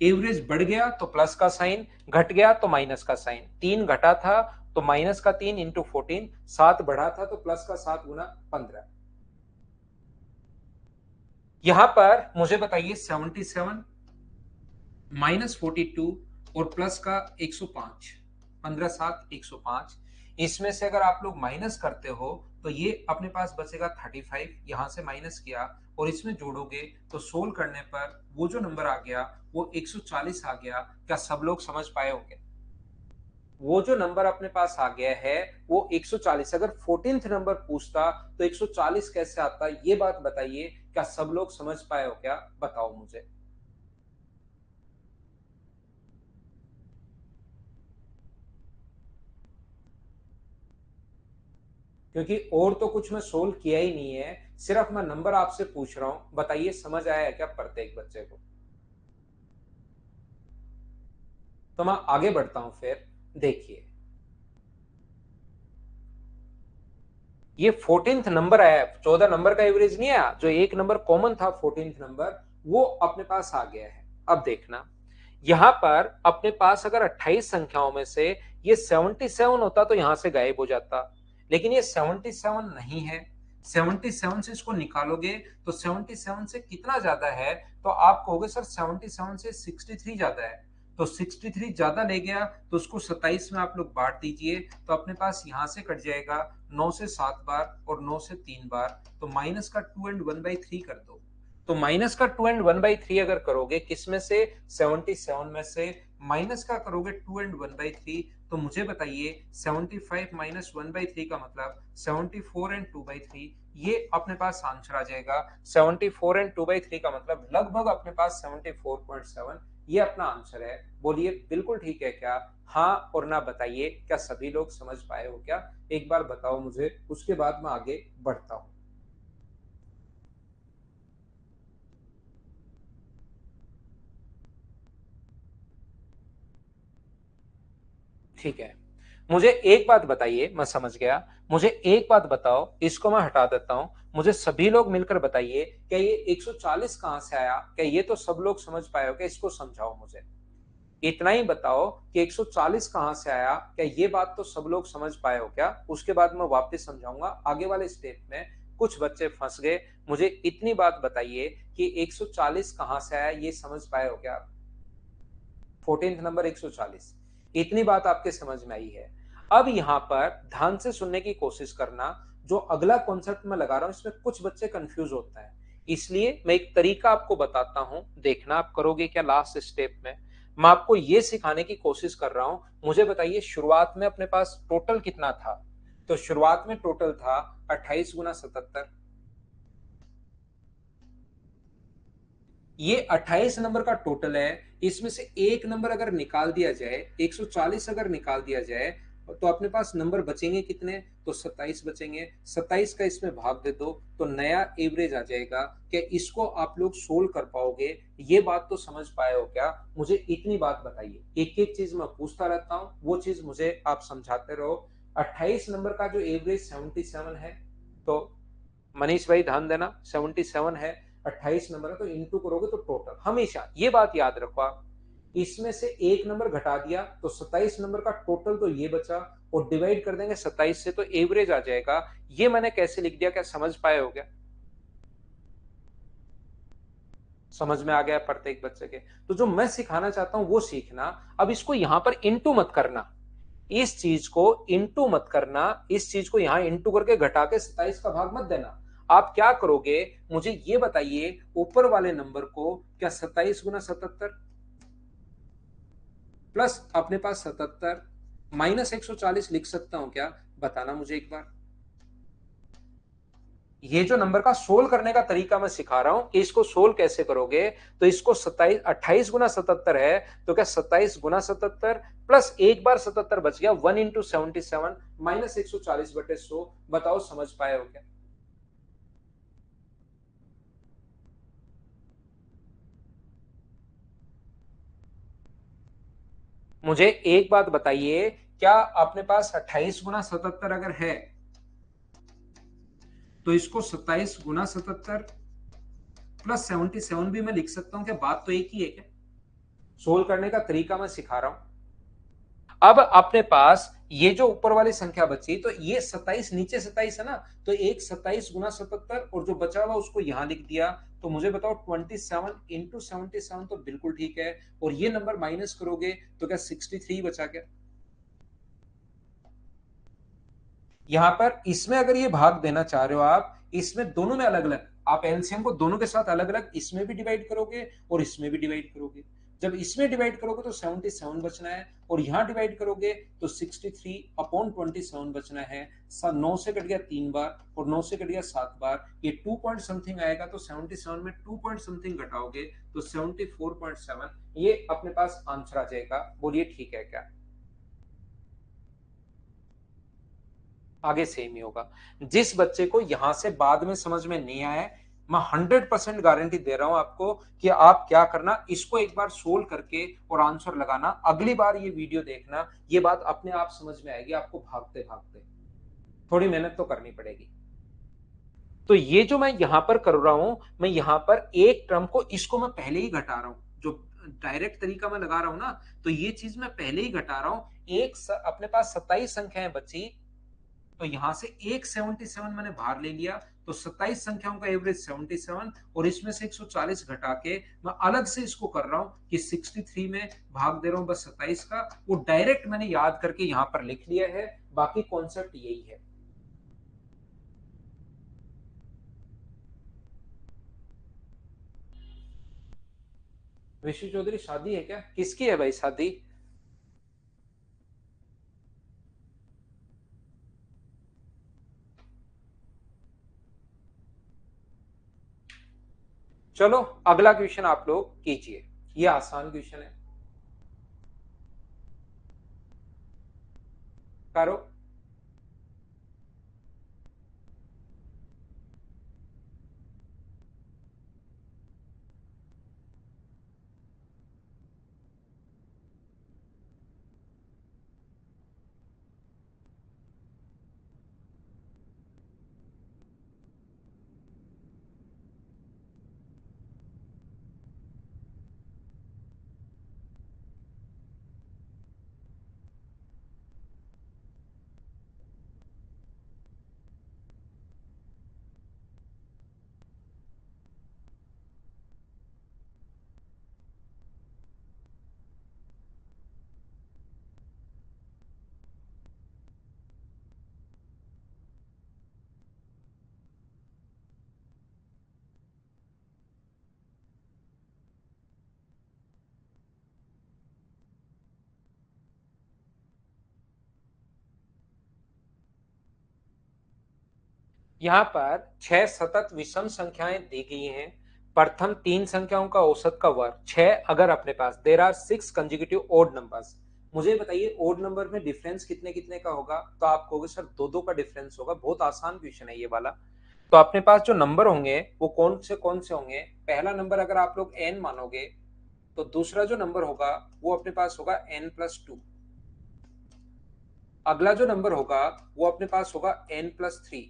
एवरेज बढ़ गया तो प्लस का साइन, घट गया तो माइनस का साइन, तीन घटा था तो माइनस का 3 इंटू 14, 7 बढ़ा था तो प्लस का 7 गुना 15। यहां पर मुझे बताइए 77 -42 और प्लस का 105, 15 7 105, इसमें से अगर आप लोग माइनस करते हो तो ये अपने पास बचेगा 35, यहां से माइनस किया और इसमें जोड़ोगे तो सोल्व करने पर वो जो नंबर आ गया वो 140 आ गया। क्या सब लोग समझ पाए होंगे? वो जो नंबर अपने पास आ गया है वो 140, अगर 14th नंबर पूछता तो 140 कैसे आता, ये बात बताइए। क्या सब लोग समझ पाए हो क्या, बताओ मुझे। क्योंकि और तो कुछ मैं सोल्व किया ही नहीं है, सिर्फ मैं नंबर आपसे पूछ रहा हूं, बताइए समझ आया है क्या प्रत्येक बच्चे को? तो मैं आगे बढ़ता हूं फिर। देखिए, ये 14th नंबर आया है, 14 नंबर का एवरेज नहीं आया, जो एक नंबर कॉमन था 14th नंबर वो अपने पास आ गया है। अब देखना, यहां पर अपने पास अगर 28 संख्याओं में से ये 77 होता तो यहां से गायब हो जाता, लेकिन ये 77 नहीं है। 77 से इसको निकालोगे तो 77 से कितना ज्यादा है, तो आप कहोगे सर 77 से 63 ज्यादा है, तो 63 ज्यादा ले गया तो उसको 27 में आप लोग बांट दीजिए, तो अपने पास यहां से कट जाएगा 9 से 7 बार और 9 से 3 बार, तो माइनस का 2 एंड 1/3 कर दो, तो माइनस का 2 एंड 1/3 अगर करोगे किस में से, 77 में से, माइनस का करोगे 2 एंड 1/3, तो मुझे बताइए 75 माइनस 1/3 का मतलब 74 एंड 2/3, ये अपने पास आंसर आ जाएगा। 74 एंड 2/3 का मतलब लगभग अपने पास 74.7, ये अपना आंसर है। बोलिए बिल्कुल ठीक है क्या? हाँ और ना बताइए, क्या सभी लोग समझ पाए हो क्या? एक बार बताओ मुझे, उसके बाद मैं आगे बढ़ता हूं। ठीक है, मुझे एक बात बताइए, मैं समझ गया। मुझे एक बात बताओ, इसको मैं हटा देता हूं। मुझे सभी लोग मिलकर बताइए, क्या ये 140 कहां से आया? क्या ये तो सब लोग समझ पाए हो क्या? इसको समझाओ मुझे। इतना ही बताओ कि 140 कहां से आया, क्या ये बात तो सब लोग समझ पाए हो क्या? उसके बाद मैं वापस समझाऊंगा। आगे वाले स्टेप में कुछ बच्चे फंस गए। मुझे इतनी बात बताइए कि 140 कहां से आया, ये समझ पाए हो क्या? 14th नंबर 140, इतनी बात आपके समझ में आई है। अब यहां पर ध्यान से सुनने की कोशिश करना। जो अगला कॉन्सेप्ट मैं लगा रहा हूं इसमें कुछ बच्चे कंफ्यूज होते हैं, इसलिए मैं एक तरीका आपको बताता हूं, देखना आप करोगे क्या लास्ट स्टेप में। मैं आपको यह सिखाने की कोशिश कर रहा हूं। मुझे बताइए शुरुआत में अपने पास टोटल कितना था? तो शुरुआत में टोटल था 28 गुना 77। ये 28 नंबर का टोटल है। इसमें से एक नंबर अगर निकाल दिया जाए, 140 अगर निकाल दिया जाए, तो अपने पास नंबर बचेंगे कितने? तो 27 बचेंगे। 27 का इसमें भाग दे दो तो नया एवरेज आ जाएगा। क्या इसको आप लोग सोल्व कर पाओगे? ये बात तो समझ पाए हो क्या? मुझे इतनी बात बताइए, एक एक चीज मैं पूछता रहता हूँ, वो चीज मुझे आप समझाते रहो। 28 नंबर का जो एवरेज 77 है, तो मनीष भाई ध्यान देना, 77 है, 28 नंबर है, तो इंटू करोगे तो टोटल, हमेशा ये बात याद रखो आप। इसमें से एक नंबर घटा दिया तो 27 नंबर का टोटल तो ये बचा, और डिवाइड कर देंगे 27 से तो एवरेज आ जाएगा। ये मैंने कैसे लिख दिया, क्या समझ पाए हो क्या? समझ में आ गया प्रत्येक बच्चे के? तो जो मैं सिखाना चाहता हूं वो सीखना। अब इसको यहां पर इंटू मत करना, इस चीज को इंटू मत करना, इस चीज को यहां इंटू करके घटा के 27 का भाग मत देना। आप क्या करोगे, मुझे ये बताइए, ऊपर वाले नंबर को क्या 27 गुना 77 प्लस अपने पास 77 माइनस 140 लिख सकता हूं क्या? बताना मुझे एक बार। ये जो नंबर का सोल्व करने का तरीका मैं सिखा रहा हूं कि इसको सोल्व कैसे करोगे। तो इसको 27, 28 गुना 77 है, तो क्या 27 गुना 77 प्लस एक बार 77 बच गया, 1 इंटू 77 माइनस 140/100। बताओ समझ पाए हो क्या? मुझे एक बात बताइए, क्या अपने पास 28 गुना 77 अगर है, तो इसको 27 गुना 77 प्लस 77 भी मैं लिख सकता हूं क्या? बात तो एक ही है क्या? सोल्व करने का तरीका मैं सिखा रहा हूं। अब अपने पास ये जो ऊपर वाली संख्या बची, तो ये 27 नीचे 27 है ना, तो एक 27 गुना 77 और जो बचा हुआ उसको यहां लिख दिया। तो मुझे बताओ 27 इंटू 77 तो बिल्कुल ठीक है, और ये नंबर माइनस करोगे तो क्या 63 बचा क्या? यहां पर इसमें अगर ये भाग देना चाह रहे हो आप, इसमें दोनों में अलग अलग, आप एलसीएम को दोनों के साथ अलग अलग इसमें भी डिवाइड करोगे और इसमें भी डिवाइड करोगे। जब इसमें डिवाइड करोगे तो 77 बचना है, और यहां डिवाइड करोगे तो 63/27 बचना है। 9 से कट गया 3 बार, और 9 से कट गया 7 बार, ये 2 पॉइंट समथिंग आएगा। तो 77 में 2 पॉइंट समथिंग घटाओगे तो 74.7, ये अपने पास आंसर आ जाएगा। बोलिए ठीक है क्या? आगे सेम ही होगा। जिस बच्चे को यहां से बाद में समझ में नहीं आया, मैं 100% गारंटी दे रहा हूं आपको कि आप क्या करना, इसको एक बार सोल्व करके और आंसर लगाना, अगली बार ये वीडियो देखना, ये बात अपने आप समझ में आएगी आपको भागते भागते। थोड़ी मेहनत तो करनी पड़ेगी। तो ये जो मैं यहां पर कर रहा हूं, मैं यहां पर एक टर्म को, इसको मैं पहले ही घटा रहा हूं, जो डायरेक्ट तरीका मैं लगा रहा हूं ना, तो ये चीज मैं पहले ही घटा रहा हूं। अपने पास 27 संख्याएं बची, तो यहां से एक 77 मैंने बाहर ले लिया, तो 27 संख्याओं का एवरेज 77, और इसमें से 140 घटा के मैं अलग से इसको कर रहा हूं कि 63 में भाग दे रहा हूं बस 27 का। वो डायरेक्ट मैंने याद करके यहां पर लिख लिया है, बाकी कॉन्सेप्ट यही है। विशु चौधरी शादी है क्या? किसकी है भाई शादी? चलो अगला क्वेश्चन आप लोग कीजिए, ये आसान क्वेश्चन है, करो। यहाँ पर छह सतत विषम संख्याएं दी गई हैं। प्रथम तीन संख्याओं का औसत का वर्ग छह, अगर अपने पास there are six consecutive odd numbers. मुझे बताइए ओड नंबर में डिफरेंस कितने कितने का होगा? तो आप कहोगे सर दो दो का डिफरेंस होगा। बहुत आसान क्वेश्चन है ये वाला। तो अपने पास जो नंबर होंगे वो कौन से होंगे? पहला नंबर अगर आप लोग एन मानोगे, तो दूसरा जो नंबर होगा वो अपने पास होगा n+2। अगला जो नंबर होगा वो अपने पास होगा n+3।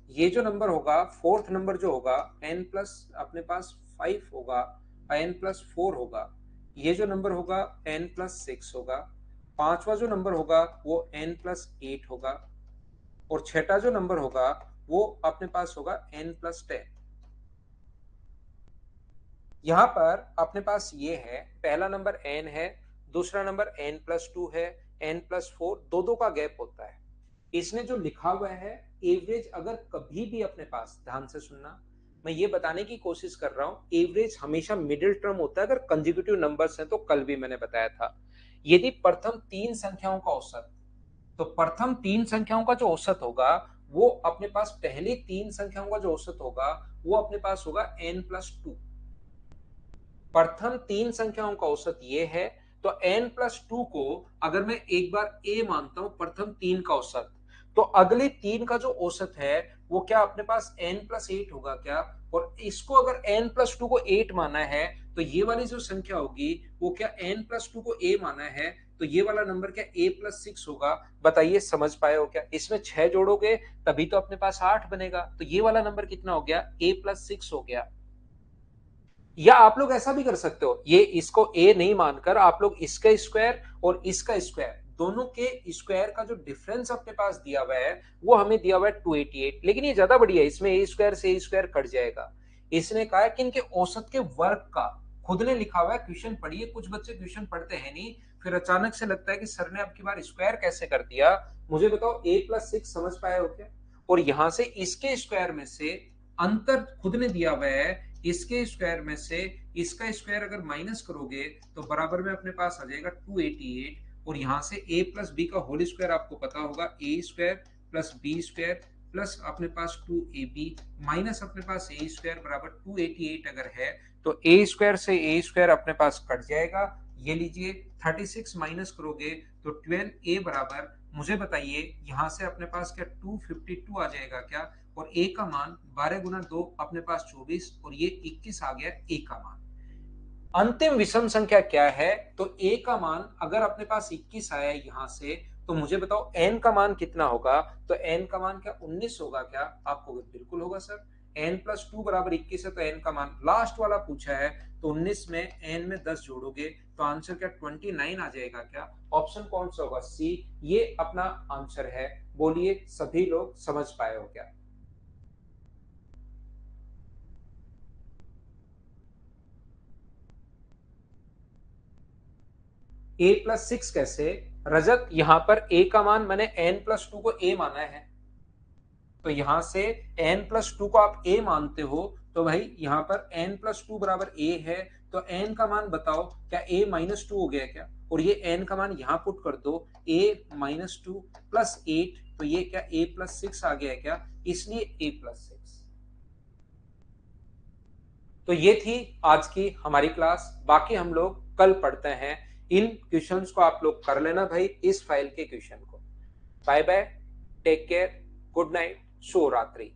ये जो नंबर होगा फोर्थ नंबर जो होगा n प्लस अपने पास 5 होगा, n+4 होगा। ये जो नंबर होगा n+6 होगा। पांचवा जो नंबर होगा वो n+8 होगा। और छठा जो नंबर होगा वो अपने पास होगा n+10। यहाँ पर अपने पास ये है, पहला नंबर n है, दूसरा नंबर n+2 है, n+4, दो दो का गैप होता है। इसने जो लिखा हुआ है एवरेज, अगर कभी भी अपने पास, ध्यान से सुनना, मैं ये बताने की कोशिश कर रहा हूं, एवरेज हमेशा मिडिल टर्म होता है अगर कंजिक्यूटिव नंबर्स हैं। तो कल भी मैंने बताया था, यदि प्रथम तीन संख्याओं का औसत, तो प्रथम तीन संख्याओं का जो औसत होगा वो अपने पास पहली तीन संख्याओं का जो औसत होगा वो अपने पास होगा n+2। प्रथम तीन संख्याओं का औसत ये है। तो n+2 को अगर मैं एक बार a मानता हूं प्रथम तीन का औसत, तो अगले तीन का जो औसत है वो क्या अपने पास n+8 होगा क्या? और इसको अगर n+2 को 8 माना है, तो ये वाली जो संख्या होगी वो क्या n+2 को a माना है, तो ये वाला नंबर क्या a+6 होगा? बताइए समझ पाए हो क्या? इसमें 6 जोड़ोगे तभी तो अपने पास 8 बनेगा। तो ये वाला नंबर कितना हो गया? a+6 हो गया। या आप लोग ऐसा भी कर सकते हो, ये इसको ए नहीं मानकर आप लोग इसका स्क्वायर और इसका स्क्वायर, दोनों के स्क्वायर का जो डिफरेंस अपने पास दिया हुआ है वो हमें दिया हुआ है 288। लेकिन ये ज्यादा बढ़िया है, इसमें ए स्क्वायर से ए स्क्वायर कट जाएगा। इसने कहा है कि इनके औसत के वर्ग का, खुद ने लिखा हुआ है। क्वेश्चन पढ़िए, कुछ बच्चे क्वेश्चन पढ़ते हैं नहीं, फिर अचानक से लगता है कि सर ने अब की बार स्क्वायर कैसे कर दिया। मुझे बताओ a+6 समझ पाए हो क्या? और यहां से इसके स्क्वायर में से अंतर खुद ने दिया हुआ है, इसके स्क्वायर में से इसका स्क्वायर अगर माइनस करोगे तो बराबर में अपने पास आ जाएगा 288। और यहां से a प्लस बी का होल स्क्वायर आपको पता होगा, a square plus B square plus अपने पास 2ab माइनस अपने पास a स्क्वायर बराबर 288 अगर है, तो a स्क्वायर से a स्क्वायर अपने पास कट जाएगा। ये लीजिए 36 माइनस करोगे तो 12a बराबर, मुझे बताइए यहां से अपने पास क्या 252 आ जाएगा क्या? और a का मान 12 × 2 अपने पास 24, और ये 21 आ गया a का मान। अंतिम विषम संख्या क्या है? तो a का मान अगर अपने पास 21 आया है यहां से, तो मुझे बताओ n का मान कितना होगा? तो n का मान क्या 19 होगा क्या? आपको बिल्कुल होगा सर, n+2 बराबर 21 है तो n का मान, लास्ट वाला पूछा है तो 19 में n में 10 जोड़ोगे तो आंसर क्या 29 आ जाएगा क्या? ऑप्शन कौन सा होगा? सी, ये अपना आंसर है। बोलिए सभी लोग समझ पाए हो क्या? a+6 कैसे? रजत, यहां पर a का मान मैंने n+2 को a माना है, तो यहां से n+2 को आप a मानते हो, तो भाई यहाँ पर n+2 बराबर a है, तो n का मान बताओ, क्या a -2 हो गया क्या? और ये n का मान यहाँ पुट कर दो, a -2 प्लस 8, तो ये क्या a+6 आ गया है क्या? इसलिए a+6। तो ये थी आज की हमारी क्लास। बाकी हम लोग कल पढ़ते हैं। इन क्वेश्चंस को आप लोग कर लेना भाई, इस फाइल के क्वेश्चन को। Bye bye, take care, good night, शुभ रात्रि।